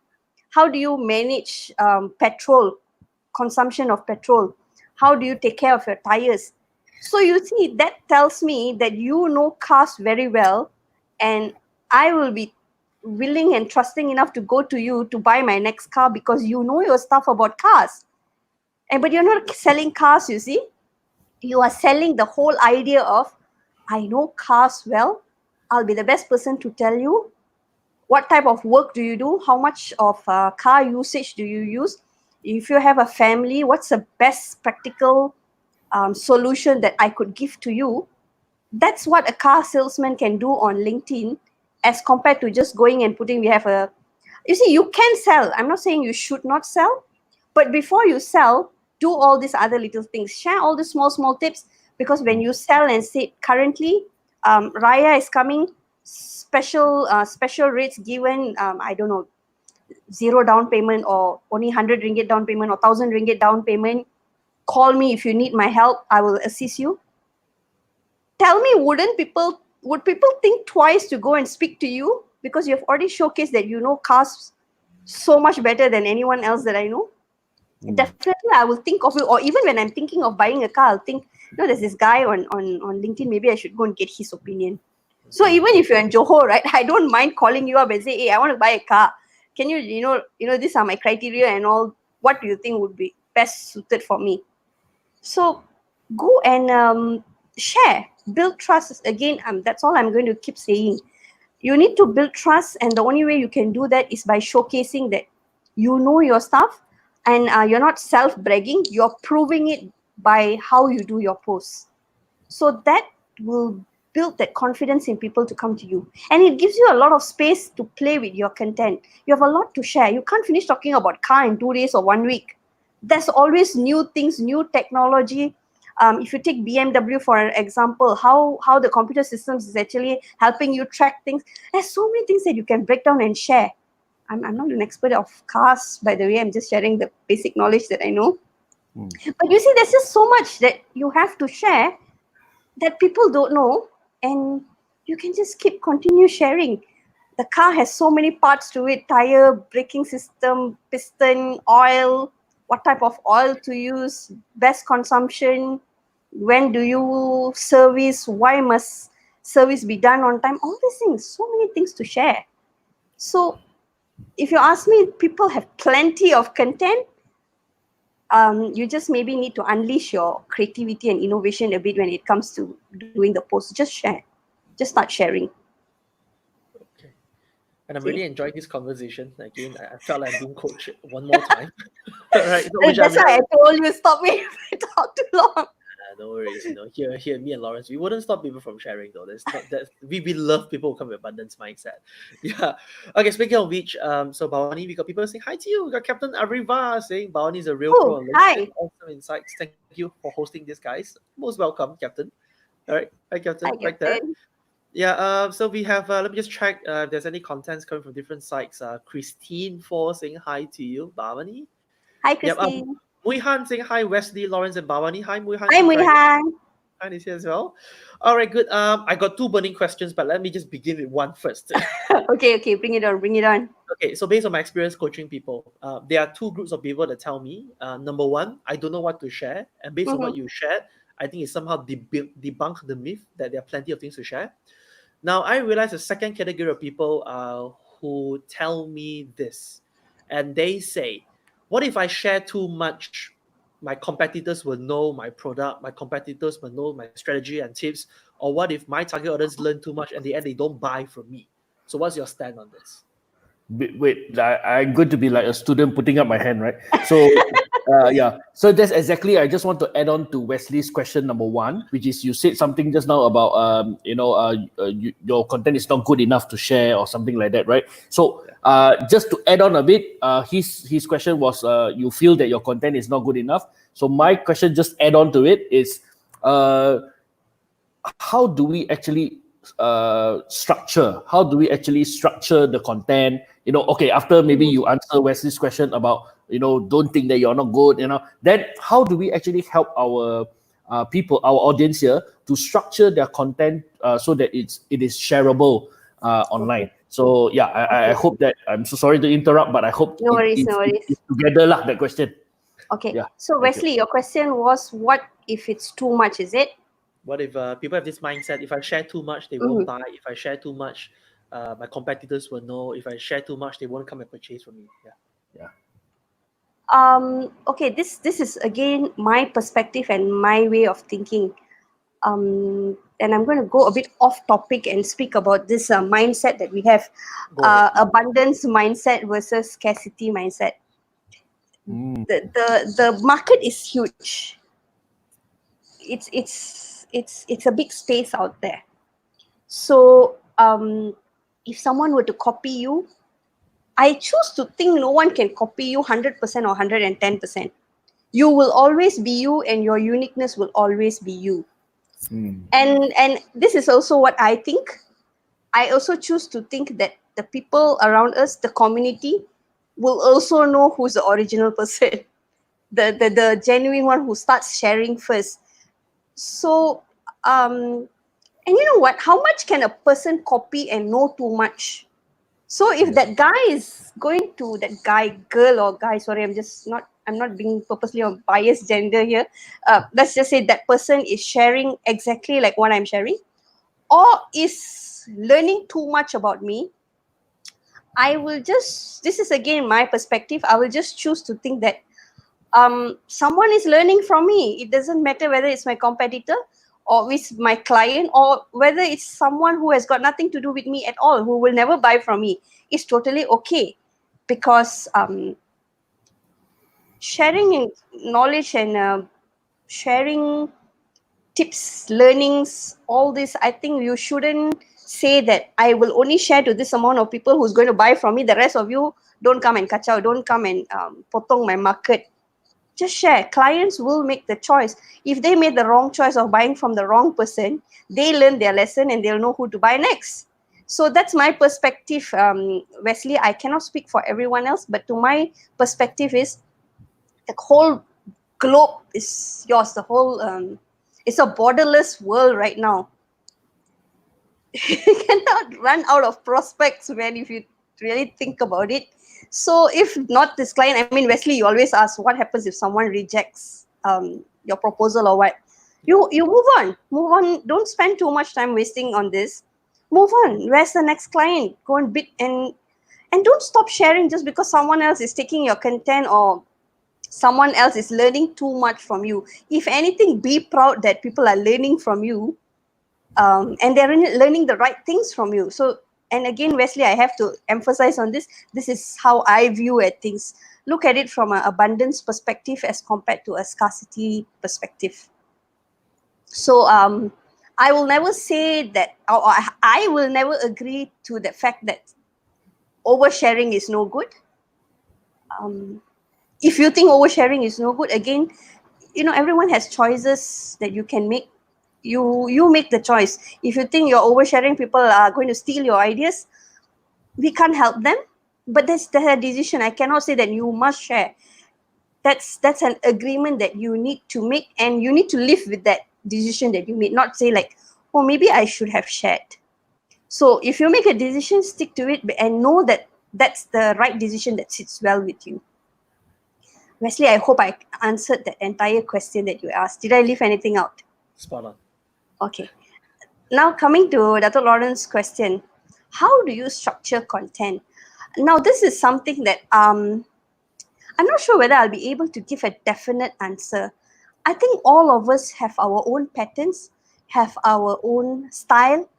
How do you manage petrol, consumption of petrol? How do you take care of your tires? So you see, that tells me that you know cars very well, and I will be willing and trusting enough to go to you to buy my next car because you know your stuff about cars. And but you're not selling cars, you see. You are selling the whole idea of, I know cars well. I'll be the best person to tell you what type of work do you do, how much of car usage do you use. If you have a family, what's the best practical solution that I could give to you. That's what a car salesman can do on LinkedIn, as compared to just going and putting, we have a, you see, you can sell. I'm not saying you should not sell, but before you sell, do all these other little things. Share all the small tips, because when you sell and say currently, Raya is coming, special rates given, I don't know, zero down payment or only 100 ringgit down payment or 1,000 ringgit down payment. Call me if you need my help. I will assist you. Tell me, would people think twice to go and speak to you because you've already showcased that you know cars so much better than anyone else that I know? Definitely I will think of you. Or even when I'm thinking of buying a car, I'll think, there's this guy on LinkedIn, maybe I should go and get his opinion. So even if you're in Johor, right, I don't mind calling you up and say, hey, I want to buy a car. Can you, these are my criteria and all. What do you think would be best suited for me? So go and share, build trust. Again, that's all I'm going to keep saying. You need to build trust, and the only way you can do that is by showcasing that you know your stuff, and you're not self-bragging. You're proving it by how you do your posts. So that will build that confidence in people to come to you, and it gives you a lot of space to play with your content. You have a lot to share. You can't finish talking about car in 2 days or 1 week. There's always new things, new technology. If you take BMW for an example, how the computer systems is actually helping you track things. There's so many things that you can break down and share. I'm not an expert of cars, by the way. I'm just sharing the basic knowledge that I know. But you see, there's just so much that you have to share that people don't know, and you can just continue sharing. The car has so many parts to it: tire, braking system, piston, oil, what type of oil to use, best consumption, when do you service, why must service be done on time, all these things, so many things to share. So if you ask me, people have plenty of content. You just maybe need to unleash your creativity and innovation a bit when it comes to doing the post. Just share. Just start sharing. Okay. And I'm See? really enjoying this conversation. Again, I felt like I'm being coached one more time. Right. So, which That's I'm why I told you, stop me if I talk too long. no worries. Here, me and Lawrence, we wouldn't stop people from sharing though. That's not that we love people who come with abundance mindset. Yeah. Okay. Speaking of which, so Bavani, we got people saying hi to you. We got Captain Ariva saying Bavani is a real pro Oh, on hi. LinkedIn. Awesome insights. Thank you for hosting this, guys. Most welcome, Captain. All right. Hi, Captain. Hi, Right there. Captain. Yeah. So we have. Let me just check. If there's any contents coming from different sites. Christine for saying hi to you, Bavani. Hi, Yep. Christine. Muihan saying hi, Wesley, Lawrence, and Bhavani. Hi, Muihan. Hi, Congratulations. Muihan. Muihan is here as well. All right, good. I got two burning questions, but let me just begin with one first. Okay, bring it on, bring it on. Okay, so based on my experience coaching people, there are two groups of people that tell me, number one, I don't know what to share, and based on Mm-hmm. what you shared, I think it somehow debunk the myth that there are plenty of things to share. Now, I realize the second category of people who tell me this, and they say, what if I share too much? My competitors will know my product, my competitors will know my strategy and tips, or what if my target audience learn too much and in the end they don't buy from me? So what's your stand on this? Wait, I'm going to be like a student putting up my hand, right? So, yeah. So that's exactly. I just want to add on to Wesley's question number one, which is you said something just now about your content is not good enough to share or something like that, right? So, just to add on a bit, his question was, you feel that your content is not good enough. So my question, just add on to it, is, how do we actually structure? How do we actually structure the content? Okay, after maybe you answer Wesley's question about, don't think that you're not good, then how do we actually help our people, our audience here, to structure their content so that it is shareable online? So yeah, I hope that, I'm so sorry to interrupt, but I hope No worries, no worries. it's together lah, that question. Okay. Yeah. So Thank you. Wesley, your question was, what if it's too much? Is it? What if people have this mindset? If I share too much, they won't buy. If I share too much, my competitors will know. If I share too much, they won't come and purchase from me. Yeah. Yeah. Okay, this is again my perspective and my way of thinking. And I'm going to go a bit off topic and speak about this mindset that we have, Go ahead. abundance mindset versus scarcity mindset. Mm. The market is huge. It's a big space out there. So if someone were to copy you, I choose to think no one can copy you 100% or 110%. You will always be you, and your uniqueness will always be you. And this is also what I think. I also choose to think that the people around us, the community, will also know who's the original person, the genuine one who starts sharing first. So and you know what, how much can a person copy and know too much? So if that guy is going to, that guy, girl or guy, sorry, I'm not being purposely on biased gender here. Let's just say that person is sharing exactly like what I'm sharing, or is learning too much about me. I will just, this is again my perspective, I will just choose to think that someone is learning from me. It doesn't matter whether it's my competitor or it's my client, or whether it's someone who has got nothing to do with me at all, who will never buy from me. It's totally okay, because sharing knowledge and sharing tips, learnings, all this, I think you shouldn't say that I will only share to this amount of people who's going to buy from me. The rest of you, don't come and kacau, don't come and potong my market. Just share. Clients will make the choice. If they made the wrong choice of buying from the wrong person, they learn their lesson and they'll know who to buy next. So that's my perspective, Wesley. I cannot speak for everyone else, but to my perspective is, the whole globe is yours. The whole it's a borderless world right now. You cannot run out of prospects, man, if you really think about it. So if not this client, I mean, Wesley, you always ask what happens if someone rejects your proposal or what. You move on. Don't spend too much time wasting on this. Move on. Where's the next client? Go and bid, and don't stop sharing just because someone else is taking your content, or someone else is learning too much from you. If anything, be proud that people are learning from you, and they're learning the right things from you. So, and again, Wesley, I have to emphasize on this. This is how I view at things. Look at it from an abundance perspective as compared to a scarcity perspective. So, I will never say that, or I will never agree to the fact that oversharing is no good. If you think oversharing is no good, again, everyone has choices that you can make. You make the choice. If you think you're oversharing, people are going to steal your ideas, we can't help them, but that's their decision. I cannot say that you must share. That's an agreement that you need to make, and you need to live with that decision that you made, not say like, oh, maybe I should have shared. So if you make a decision, stick to it, and know that that's the right decision that sits well with you. Wesley, I hope I answered that entire question that you asked. Did I leave anything out? Spot on. Okay. Now coming to Dr. Lawrence's question, how do you structure content? Now, this is something that I'm not sure whether I'll be able to give a definite answer. I think all of us have our own patterns, have our own style,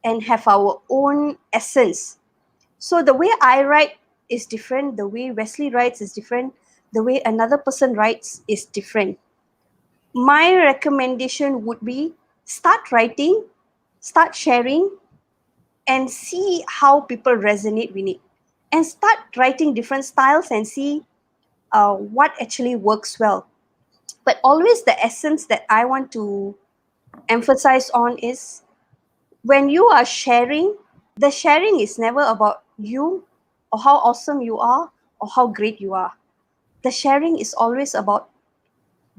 and have our own essence. So the way I write is different, the way Wesley writes is different, the way another person writes is different. My recommendation would be start writing, start sharing, and see how people resonate with it. And start writing different styles and see what actually works well. But always the essence that I want to emphasize on is when you are sharing, the sharing is never about you or how awesome you are or how great you are. The sharing is always about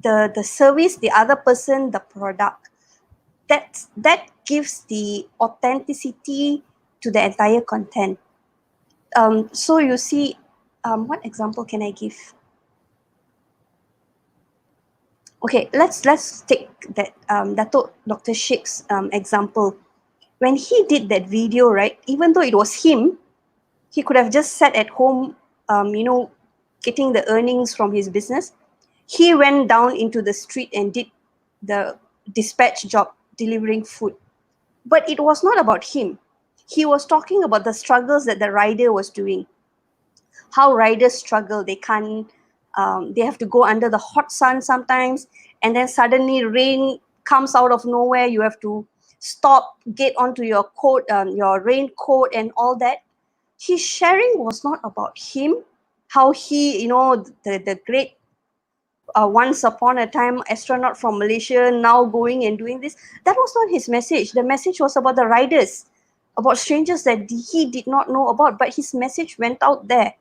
the service, the other person, the product. That gives the authenticity to the entire content. So you see, what example can I give? Okay, let's take that Dato Dr. Sheikh's example. When he did that video, right? Even though it was him, he could have just sat at home, getting the earnings from his business. He went down into the street and did the dispatch job, delivering food. But it was not about him. He was talking about the struggles that the rider was doing, how riders struggle. They can't, they have to go under the hot sun sometimes, and then suddenly rain comes out of nowhere. You have to stop, get onto your coat, your raincoat, and all that. His sharing was not about him, how he, the great once upon a time astronaut from Malaysia now going and doing this. That was not his message. The message was about the riders, about strangers that he did not know about, but his message went out there.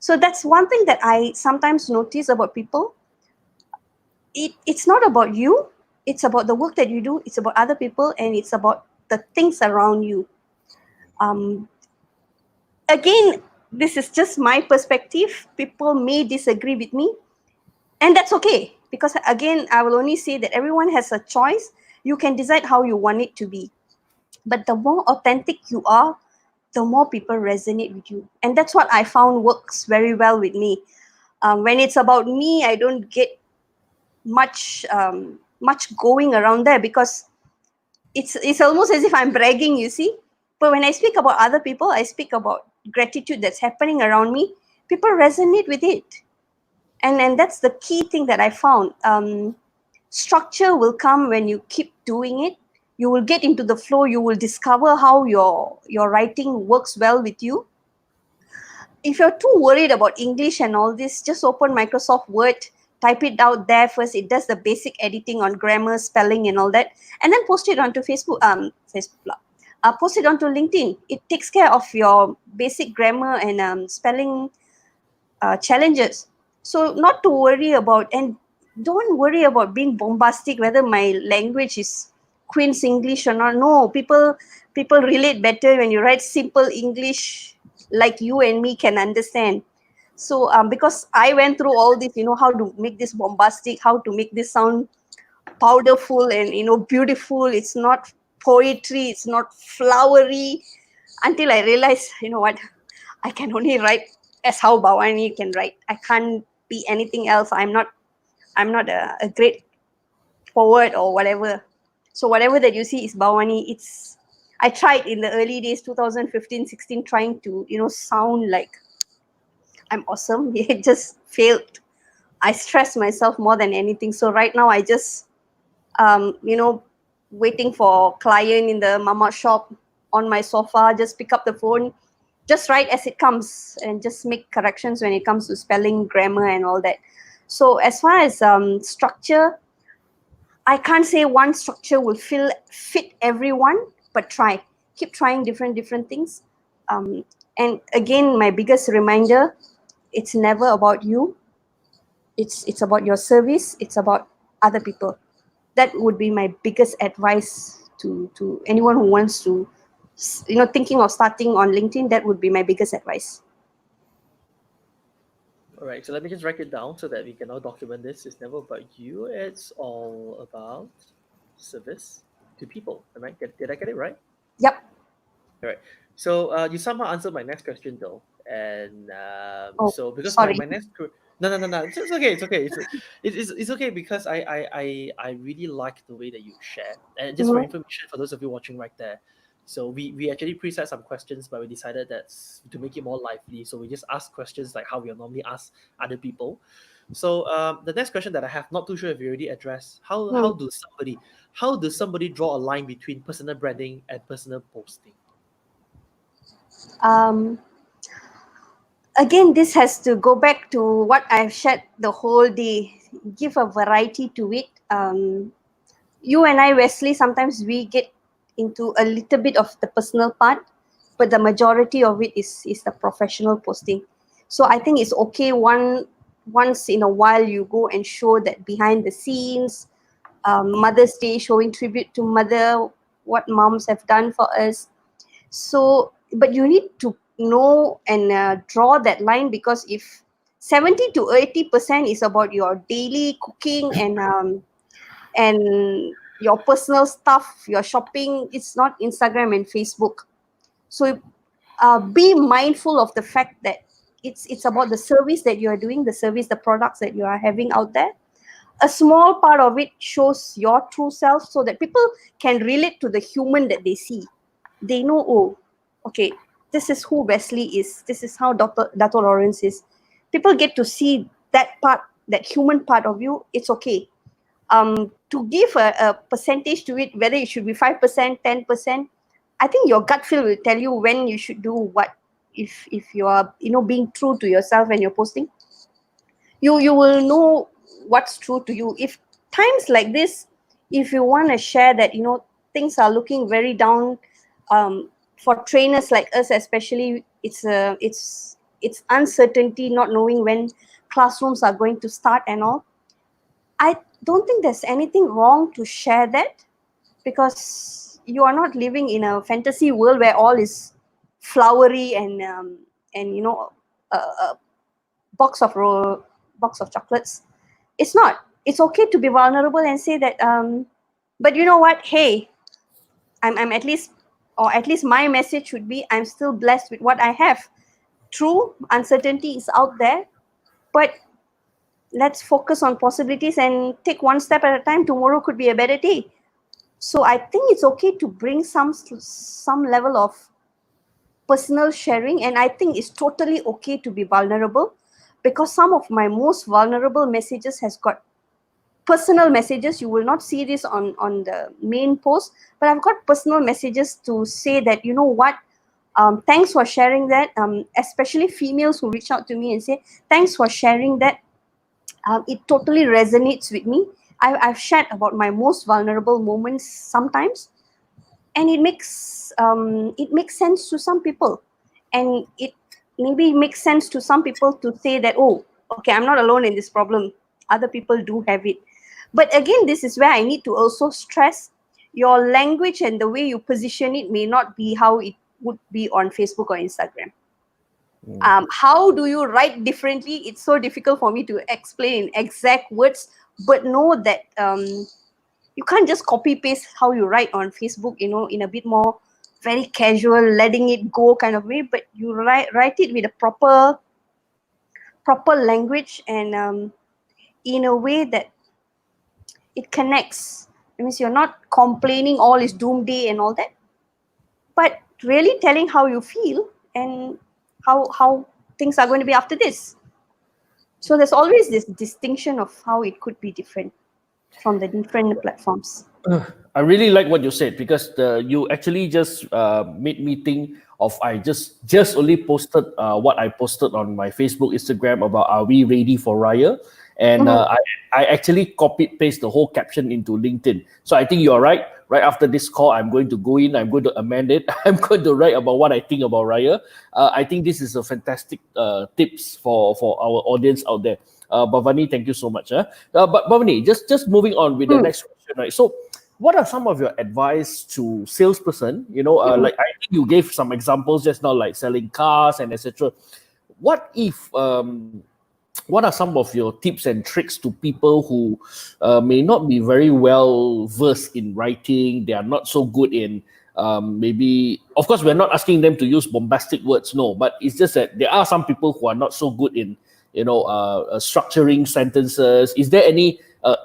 So that's one thing that I sometimes notice about people. It's not about you, it's about the work that you do, it's about other people, and it's about the things around you. Um, Again, this is just my perspective. People may disagree with me, and that's okay, because again, I will only say that everyone has a choice. You can decide how you want it to be. But the more authentic you are, the more people resonate with you. And that's what I found works very well with me. When it's about me, I don't get much going around there, because it's almost as if I'm bragging, you see. But when I speak about other people, I speak about gratitude that's happening around me. People resonate with it, and that's the key thing that I found. Structure will come when you keep doing it. You will get into the flow. You will discover how your writing works well with you. If you're too worried about English and all this, just open Microsoft Word, type it out there first. It does the basic editing on grammar, spelling, and all that, and then post it onto post it onto LinkedIn. It takes care of your basic grammar and spelling challenges. So not to worry about, and don't worry about being bombastic, whether my language is Queen's English or not. No, people relate better when you write simple English like you and me can understand. So because I went through all this, how to make this bombastic, how to make this sound powderful and beautiful. It's not poetry, it's not flowery, until I realized, what, I can only write as how Bavani can write. I can't be anything else. I'm not a great poet or whatever. So whatever that you see is Bavani. I tried in the early days, 2015, 16, trying to, sound like I'm awesome. It just failed. I stress myself more than anything. So right now I just waiting for client in the mama shop on my sofa, just pick up the phone, just write as it comes, and just make corrections when it comes to spelling, grammar, and all that. So as far as structure, I can't say one structure will fit everyone, but keep trying different things. And again, my biggest reminder, it's never about you. It's about your service. It's about other people. That would be my biggest advice to anyone who wants to, thinking of starting on LinkedIn. That would be my biggest advice. All right, so let me just write it down so that we can all document this. It's never about you. It's all about service to people. Am I did I get it right? Yep. All right. So you somehow answered my next question though, and Oh, so because my, sorry. my next no, it's okay, it's okay because I really like the way that you share, and just for Mhm. information for those of you watching right there. So we actually preset some questions, but we decided that to make it more lively, so we just ask questions like how we normally ask other people. So the next question that I have, not too sure if you already addressed, Hmm. how does somebody draw a line between personal branding and personal posting? Um, Again, this has to go back to what I've shared the whole day. Give a variety to it. You and I, Wesley, sometimes we get into a little bit of the personal part, but the majority of it is the professional posting. So I think it's okay once in a while you go and show that behind the scenes, Mother's Day, showing tribute to mother, what moms have done for us. So, but you need to know and draw that line, because if 70 to 80% is about your daily cooking and your personal stuff, your shopping, it's not Instagram and Facebook. So be mindful of the fact that it's about the service that you are doing, the service, the products that you are having out there. A small part of it shows your true self, so that people can relate to the human that they see. They know, oh, okay, this is who Wesley is, this is how Dr. Lawrence is. People get to see that part, that human part of you. It's okay. To give a percentage to it, whether it should be 5%, 10%, I think your gut feel will tell you when you should do what. If you are, being true to yourself and you're posting, you will know what's true to you. If times like this, if you want to share that, things are looking very down, for trainers like us especially, it's uncertainty, not knowing when classrooms are going to start and all. I don't think there's anything wrong to share that, because you are not living in a fantasy world where all is flowery and a box of box of chocolates. It's not. It's okay to be vulnerable and say that. But you know what? Hey, I'm at least, or at least my message should be, I'm still blessed with what I have. True, uncertainty is out there, but let's focus on possibilities and take one step at a time. Tomorrow could be a better day. So I think it's okay to bring some level of personal sharing, and I think it's totally okay to be vulnerable, because some of my most vulnerable messages has got personal messages. You will not see this on the main post, but I've got personal messages to say that, you know what, thanks for sharing that. Especially females who reach out to me and say thanks for sharing that. It totally resonates with me. I've shared about my most vulnerable moments sometimes, and it makes sense to some people, and it maybe makes sense to some people to say that, oh, okay, I'm not alone in this problem, other people do have it. But again, this is where I need to also stress, your language and the way you position it may not be how it would be on Facebook or Instagram. How do you write differently? It's so difficult for me to explain in exact words, but know that you can't just copy paste how you write on Facebook, in a bit more very casual, letting it go kind of way, but you write it with a proper language, and in a way that it connects. It means you're not complaining all is doomsday and all that, but really telling how you feel and how things are going to be after this. So there's always this distinction of how it could be different from the different platforms. I really like what you said, because you actually just made me think of, I just only posted what I posted on my Facebook, Instagram about, are we ready for Raya? And Mhm. I actually copied paste the whole caption into LinkedIn. So I think you're right. Right after this call, I'm going to go in. I'm going to amend it. I'm going to write about what I think about Raya. I think this is a fantastic tips for our audience out there. Bavani, thank you so much. But Bavani, just moving on with the Mm. next question, right? So what are some of your advice to salesperson? Mm. Like I think you gave some examples just now, like selling cars and etc. What if what are some of your tips and tricks to people who may not be very well versed in writing? They are not so good in maybe, of course, we're not asking them to use bombastic words, no, but it's just that there are some people who are not so good in, structuring sentences. Is there any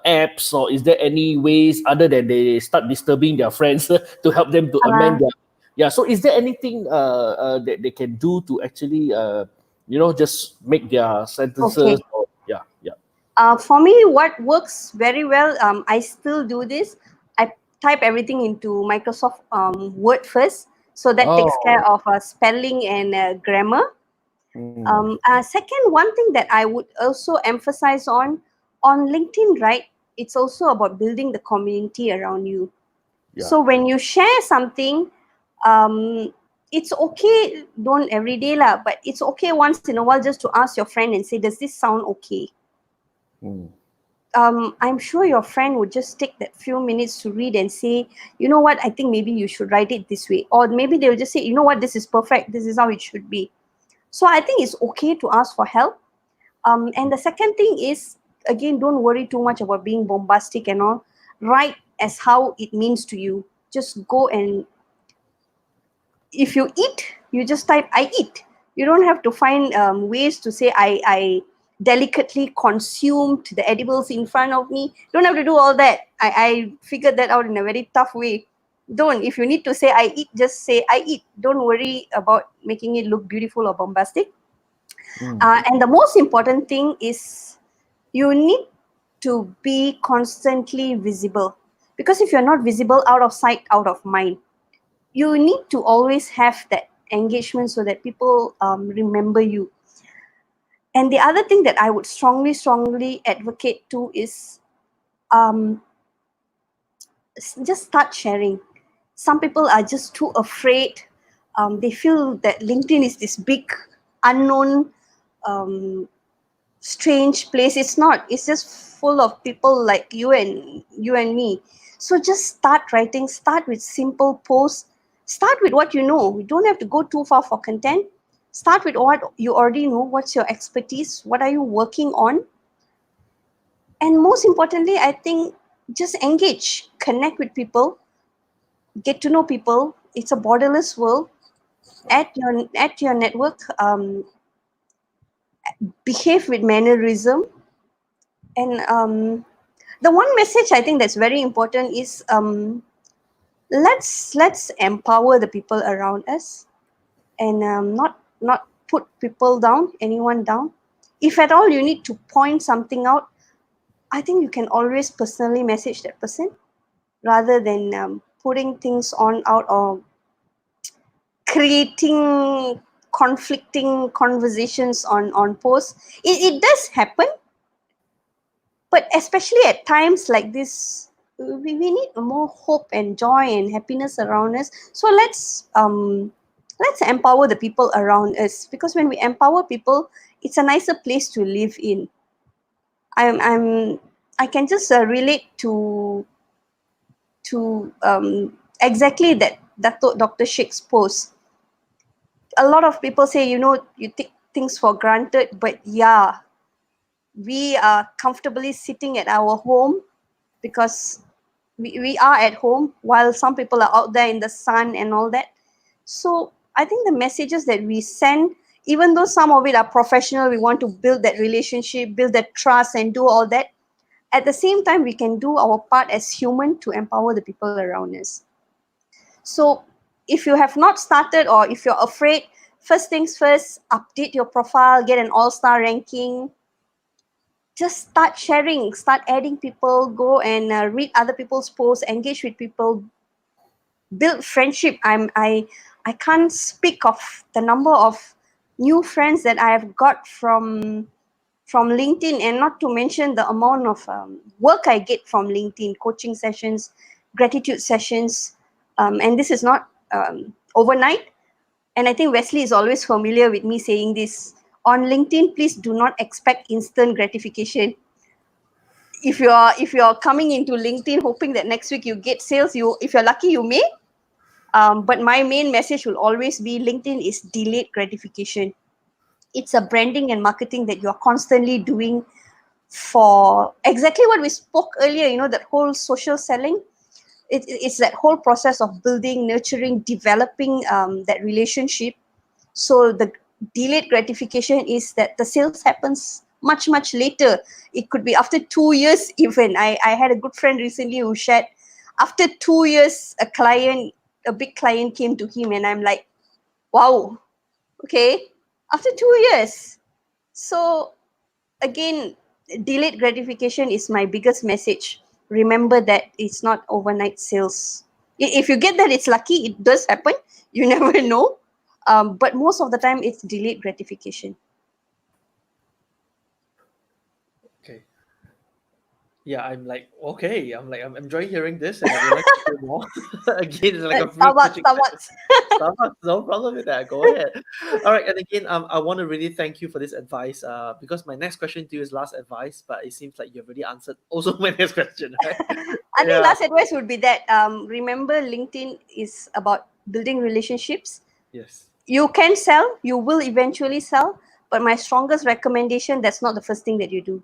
apps, or is there any ways other than they start disturbing their friends to help them to amend their, yeah, so is there anything that they can do to actually just make their sentences, Okay. or yeah, yeah. For me, what works very well, I still do this. I type everything into Microsoft Word first, so that takes care Oh. of spelling and grammar. Mm, Second, one thing that I would also emphasize on LinkedIn, right? It's also about building the community around you. yeah. So when you share something, um, it's okay. Don't every day lah, but it's okay once in a while just to ask your friend and say, "Does this sound okay?" Mm, I'm sure your friend would just take that few minutes to read and say, "You know what? I think maybe you should write it this way," or maybe they'll just say, "You know what? This is perfect. This is how it should be." So I think it's okay to ask for help. And the second thing is, again, don't worry too much about being bombastic and all. Write as how it means to you. Just go, and if you eat, you just type "I eat." You don't have to find ways to say I delicately consumed the edibles in front of me. Don't have to do all that. I figured that out in a very tough way. Don't. If you need to say "I eat," just say "I eat." Don't worry about making it look beautiful or bombastic. mm, And the most important thing is, you need to be constantly visible, because if you're not visible, out of sight, out of mind. You need to always have that engagement so that people remember you. And the other thing that I would strongly advocate to is, um, just start sharing. Some people are just too afraid. They feel that LinkedIn is this big unknown, um, strange place. It's not. It's just full of people like you and me. So just start writing. Start with simple posts. Start with what you know. You don't have to go too far for content. Start with what you already know. What's your expertise? What are you working on? And most importantly, I think, just engage, connect with people, get to know people. It's a borderless world. At your network, behave with mannerism. And the one message I think that's very important is, let's empower the people around us, and not put people down, anyone down. If at all you need to point something out, I think you can always personally message that person, rather than putting things on out, or creating conflicting conversations on posts. It does happen, but especially at times like this, we need more hope and joy and happiness around us. So let's empower the people around us, because when we empower people, it's a nicer place to live in. I'm I can just relate to exactly that Dr. Sheikh's post. A lot of people say, you take things for granted, but yeah, we are comfortably sitting at our home, because we are at home while some people are out there in the sun and all that. So I think the messages that we send, even though some of it are professional, we want to build that relationship, build that trust, and do all that. At the same time, we can do our part as human to empower the people around us. So if you have not started, or if you're afraid, first things first, update your profile, get an all-star ranking. Just start sharing, start adding people, go and read other people's posts, engage with people, build friendship. I can't speak of the number of new friends that I have got from LinkedIn, and not to mention the amount of work I get from LinkedIn, coaching sessions, gratitude sessions. And this is not overnight. And I think Wesley is always familiar with me saying this. On LinkedIn, please do not expect instant gratification. If you're coming into LinkedIn hoping that next week you get sales, if you're lucky, you may. But my main message will always be, LinkedIn is delayed gratification. It's a branding and marketing that you're constantly doing for exactly what we spoke earlier, that whole social selling. it's that whole process of building, nurturing, developing that relationship. So the delayed gratification is that the sales happens much later. It could be after 2 years even. I had a good friend recently who shared after 2 years a big client came to him, and I'm like, wow, okay, after 2 years. So again, delayed gratification is my biggest message. Remember that it's not overnight sales. If you get that, it's lucky. It does happen. You never know. But most of the time, it's delayed gratification. Okay. Yeah, I'm like, okay. I'm enjoying hearing this, and I would like to hear more. Again, it's like a free Starbucks, coaching session. Starbucks. Starbucks, no problem with that. Go ahead. All right, and again, I want to really thank you for this advice. Because my next question to you is last advice, but it seems like you've already answered also my next question, right? I think Yeah. last advice would be that remember, LinkedIn is about building relationships. Yes. You can sell, you will eventually sell, but my strongest recommendation, that's not the first thing that you do.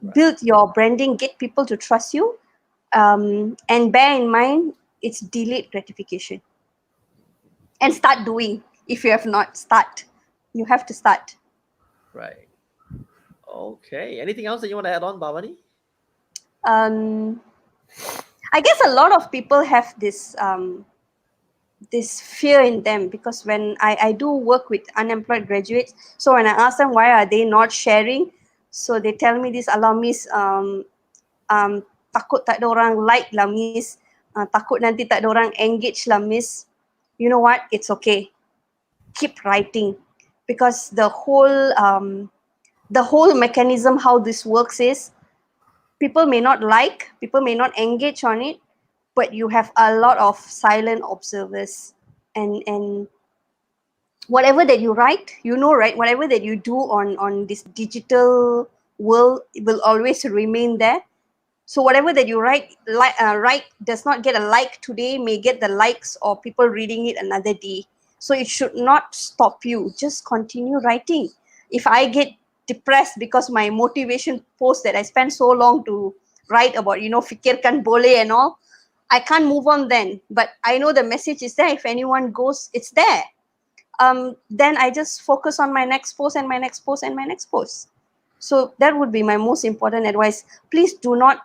Right. Build your branding, get people to trust you, and bear in mind it's delayed gratification. And start doing. If you have not, start. You have to start. Right. Okay. Anything else that you want to add on, Bhavani? um, I guess a lot of people have this fear in them, because when I do work with unemployed graduates, so when I ask them why are they not sharing, so they tell me this, Allah miss, takut tak ada orang like lah miss, takut nanti tak ada orang engage lah miss. You know what, it's okay, keep writing, because the whole mechanism how this works is, people may not like, people may not engage on it, but you have a lot of silent observers, and whatever that you write, you know, right, whatever that you do on this digital world, it will always remain there. So whatever that you write does not get a like today, may get the likes or people reading it another day. So it should not stop you, just continue writing. If I get depressed because my motivation post that I spent so long to write about, fikirkan boleh and all, I can't move on then, but I know the message is there. If anyone goes, it's there. Then I just focus on my next post and my next post and my next post. So that would be my most important advice. Please do not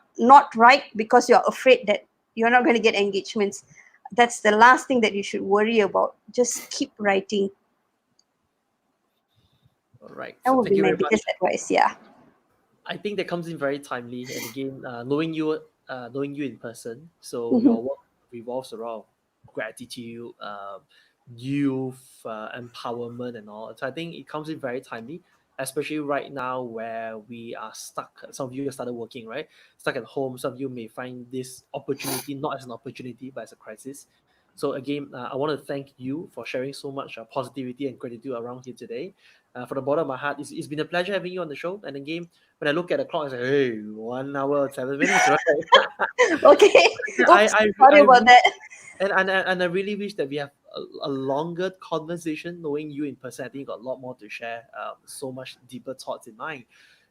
write because you're afraid that you're not going to get engagements. That's the last thing that you should worry about. Just keep writing. All right. That So would thank be you my very much. biggest advice. Yeah. I think that comes in very timely, and again, knowing you in person, so Mhm. your work revolves around gratitude, youth, empowerment, and all. So I think it comes in very timely, especially right now where we are stuck. Some of you have started working, right? Stuck at home. Some of you may find this opportunity not as an opportunity, but as a crisis. So again, I want to thank you for sharing so much positivity and gratitude around here today. From the bottom of my heart, it's been a pleasure having you on the show. And again, when I look at the clock, I say, hey, 1 hour, 7 minutes, right? Okay. Oops. Sorry I about that. and I really wish that we have a longer conversation. Knowing you in person, I think you got a lot more to share. So much deeper thoughts in mind.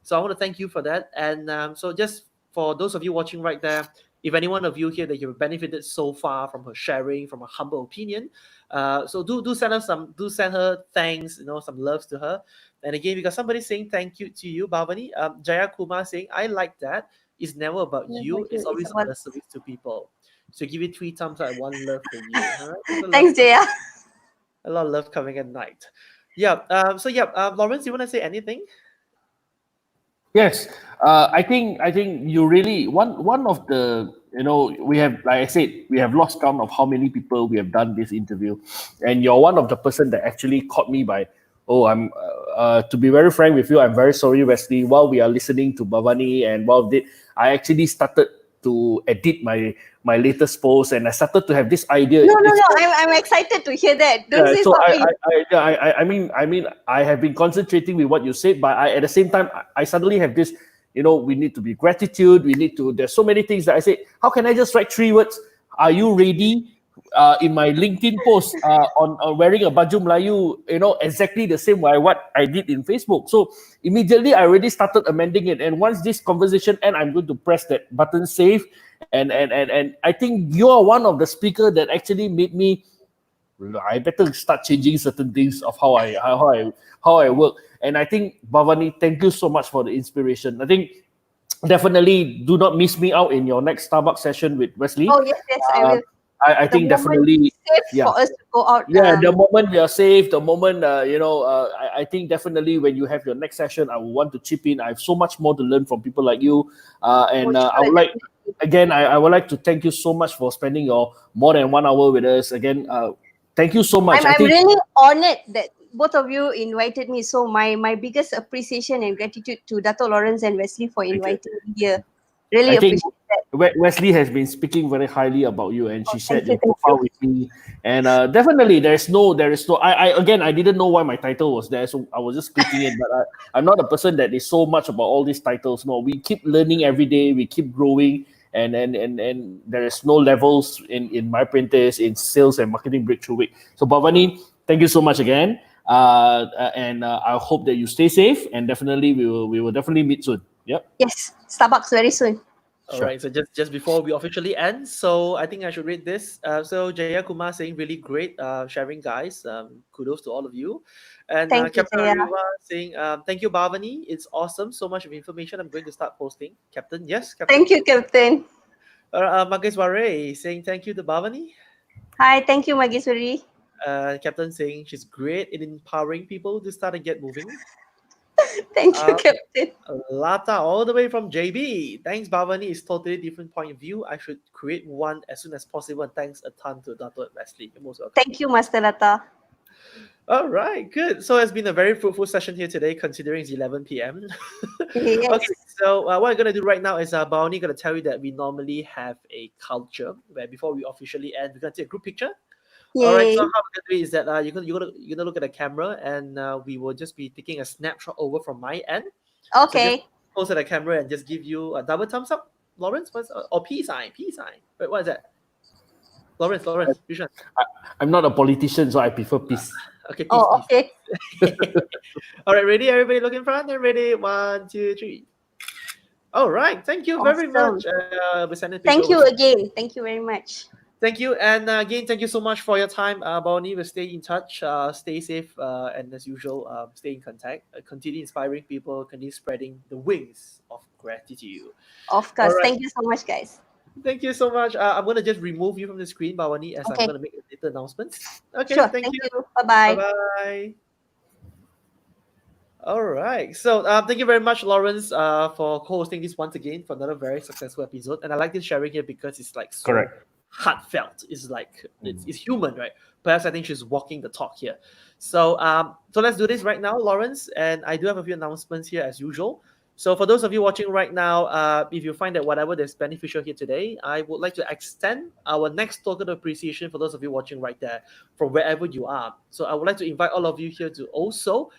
So I want to thank you for that. And so just for those of you watching right there, if any one of you here that you've benefited so far from her sharing, from her humble opinion, so do send us some, do send her thanks, some loves to her. And again, we got somebody saying thank you to you, Bhavani. Jaya Kumar saying, I like that. It's never about Yeah, you, but it's it's always about. about the service to people. So give it 3 thumbs up, one love for you. All right, there's Thanks, Jaya. a lot of love coming at night. Yeah. Lawrence, you want to say anything? Yes, I think you really one of the, we have, like I said, we have lost count of how many people we have done this interview, and you're one of the person that actually caught me by, oh, I'm to be very frank with you, I'm very sorry, Wesley. While we are listening to Bavani and I actually started to edit my latest post, and I started to have this idea. No, no, It's no. I'm excited to hear that. Don't yeah, say so sorry. I mean, I have been concentrating with what you said, but at the same time, I suddenly have this, we need to be gratitude. We need to. There's so many things that I say. How can I just write 3 words? Are you ready? In my LinkedIn post, on wearing a baju Melayu, exactly the same way what I did in Facebook. So immediately I already started amending it, and once this conversation end, I'm going to press that button save, and I think you are one of the speaker that actually made me. I better start changing certain things of how I work. And I think Bavani, thank you so much for the inspiration. I think definitely do not miss me out in your next Starbucks session with Wesley. Oh yes, yes, I Uh, will. I The think moment definitely, safe yeah, for us to go out. yeah. The moment we are safe, the moment I think definitely when you have your next session, I will want to chip in. I have so much more to learn from people like you, For and I sure, would like definitely. again, I would like to thank you so much for spending your more than 1 hour with us. Again, thank you so much. I I'm think really honored that both of you invited me. So my biggest appreciation and gratitude to Dato Lawrence and Wesley for thank you. inviting me here. Really I think appreciate that. Wesley has been speaking very highly about you, and Oh, she shared thank you, your thank you. profile with me. And definitely, there is no. I didn't know why my title was there, so I was just clicking it. But I'm not a person that is so much about all these titles. No, we keep learning every day. We keep growing, and there is no levels in my printers in sales and marketing breakthrough week. So Bhavani, thank you so much again. And I hope that you stay safe, and definitely we will definitely meet soon. Yep, Yes, Starbucks very soon. All sure. right, so just before we officially end, so I think I should read this. So Jaya Kumar saying really great sharing, guys. Kudos to all of you. And Thank you, Captain Jaya. Ariwa saying thank you, Bhavani. It's awesome. So much of information. I'm going to start posting. Captain, yes, Captain. Thank you, Captain. Marcus Ware saying thank you to Bhavani. Hi, thank you, Magiswari. Captain saying she's great in empowering people to start and get moving. Thank you, Uh, Captain. Lata, all the way from JB. Thanks, Bhavani. It's totally different point of view. I should create one as soon as possible. And thanks a ton to Dato and Wesley. You're most welcome. Thank you, Master Lata. All right, good. So it's been a very fruitful session here today, considering it's 11 p.m. Okay, Yes. so what I'm going to do right now is Bhavani going to tell you that we normally have a culture where before we officially end, we're going to take a group picture. All right, so Yay. how we're going to do is that you're gonna look at the camera and we will just be taking a snapshot over from my end. So just Okay. pose at the camera and just give you a double thumbs up, Lawrence. Or peace sign, peace sign. Wait, what is that? Lawrence, which one? I, I'm not a politician, so I prefer peace. Okay, peace, Oh, peace. okay. All right, ready? Everybody look in front and ready. 1, 2, 3. All right, thank you very Awesome. much. We send a picture Thank over you to. again. Thank you very much. Thank you, and again, thank you so much for your time, Bonnie. We'll stay in touch, stay safe, and as usual, stay in contact. Continue inspiring people, continue spreading the wings of gratitude. Of All course. right, Thank you so much, guys. thank you so much. I'm gonna just remove you from the screen, Bawani, as I'm Okay. gonna make little announcements. Okay, Sure. thank Thank you. you. Bye Bye bye. bye. All right. So thank you very much, Lawrence, for co-hosting this once again for another very successful episode. And I like this sharing here because it's like so Correct. heartfelt. It's like it's human, right? Perhaps I think she's walking the talk here. So let's do this right now, Lawrence. And I do have a few announcements here as usual. So for those of you watching right now, if you find that whatever that's beneficial here today, I would like to extend our next token of appreciation for those of you watching right there from wherever you are. So I would like to invite all of you here to also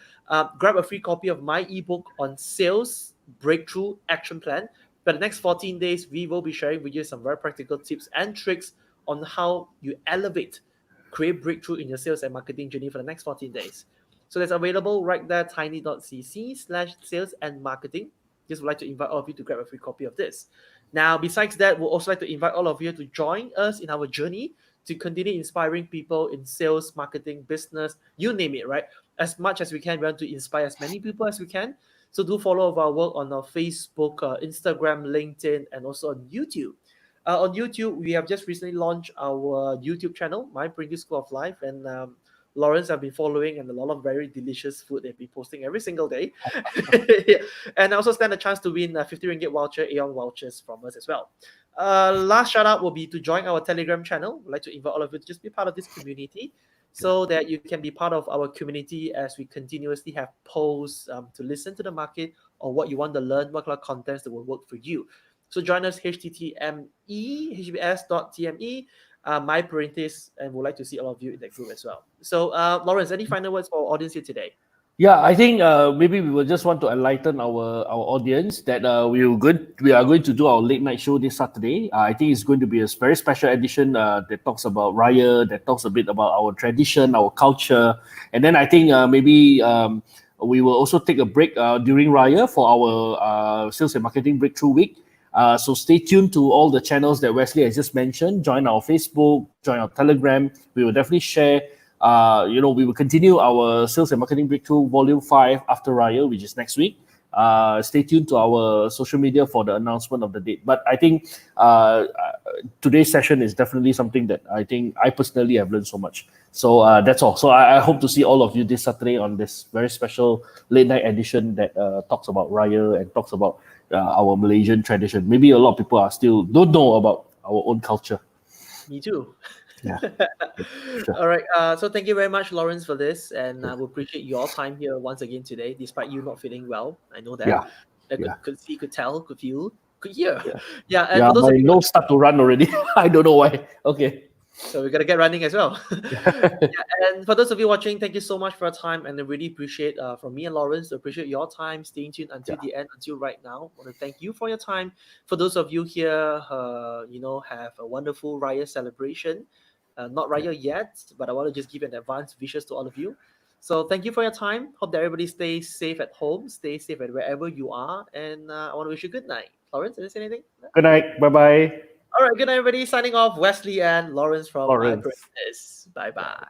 grab a free copy of my ebook on sales breakthrough action plan. For the next 14 days, we will be sharing with you some very practical tips and tricks on how you elevate, create breakthrough in your sales and marketing journey for the next 14 days. So that's available right there, tiny.cc/sales and marketing. Just would like to invite all of you to grab a free copy of this. Now, besides that, we'll also like to invite all of you to join us in our journey to continue inspiring people in sales, marketing, business, you name it, right? As much as we can, we want to inspire as many people as we can. So do follow our work on our Facebook, Instagram, LinkedIn, and also on YouTube. On YouTube, we have just recently launched our YouTube channel, My Printing School of Life, and Lawrence have been following, and a lot of very delicious food they've been posting every single day. And also stand a chance to win a 50 ringgit voucher, Aeon vouchers from us as well. Last shout out will be to join our Telegram channel. We'd like to invite all of you to just be part of this community so that you can be part of our community as we continuously have posts to listen to the market or what you want to learn, what kind of contents that will work for you. So join us httme hbs.tme my parentis, and we'd like to see all of you in that group as well. So Lawrence, any final words for our audience here today? Yeah, I think maybe we will just want to enlighten our audience that we are going to do our late night show this Saturday. I think it's going to be a very special edition that talks about Raya, that talks a bit about our tradition, our culture, and then I think maybe we will also take a break during Raya for our sales and marketing breakthrough week. So stay tuned to all the channels that Wesley has just mentioned. Join our Facebook, join our Telegram. We will definitely share. We will continue our Sales and Marketing Breakthrough Volume 5 after Raya, which is next week. Stay tuned to our social media for the announcement of the date. But I think today's session is definitely something that I think I personally have learned so much. So that's all. So I hope to see all of you this Saturday on this very special late night edition that talks about Raya and talks about our Malaysian tradition. Maybe a lot of people are still don't know about our own culture. Me too. Yeah. Sure. All right. So thank you very much, Lawrence, for this, and we appreciate your time here once again today, despite you not feeling well. I know that. Yeah. I Yeah. could see, could tell, could feel, could hear. Yeah. Yeah. And Yeah, for those my of you, nose start to run already. I don't know why. Okay. so we gotta get running as well. Yeah, and for those of you watching, thank you so much for your time, and I really appreciate from me and Lawrence, appreciate your time, staying tuned until the end, until right now. I want to thank you for your time. For those of you here, have a wonderful Raya celebration. Not Raya yet, but I want to just give an advance wishes to all of you. So thank you for your time. Hope that everybody stays safe at home, stay safe at wherever you are, and I want to wish you good night. Lawrence, did you say anything? No? Good night. Bye bye. All right, good night, everybody. Signing off, Wesley and Lawrence from Lawrence. iPress. Bye bye.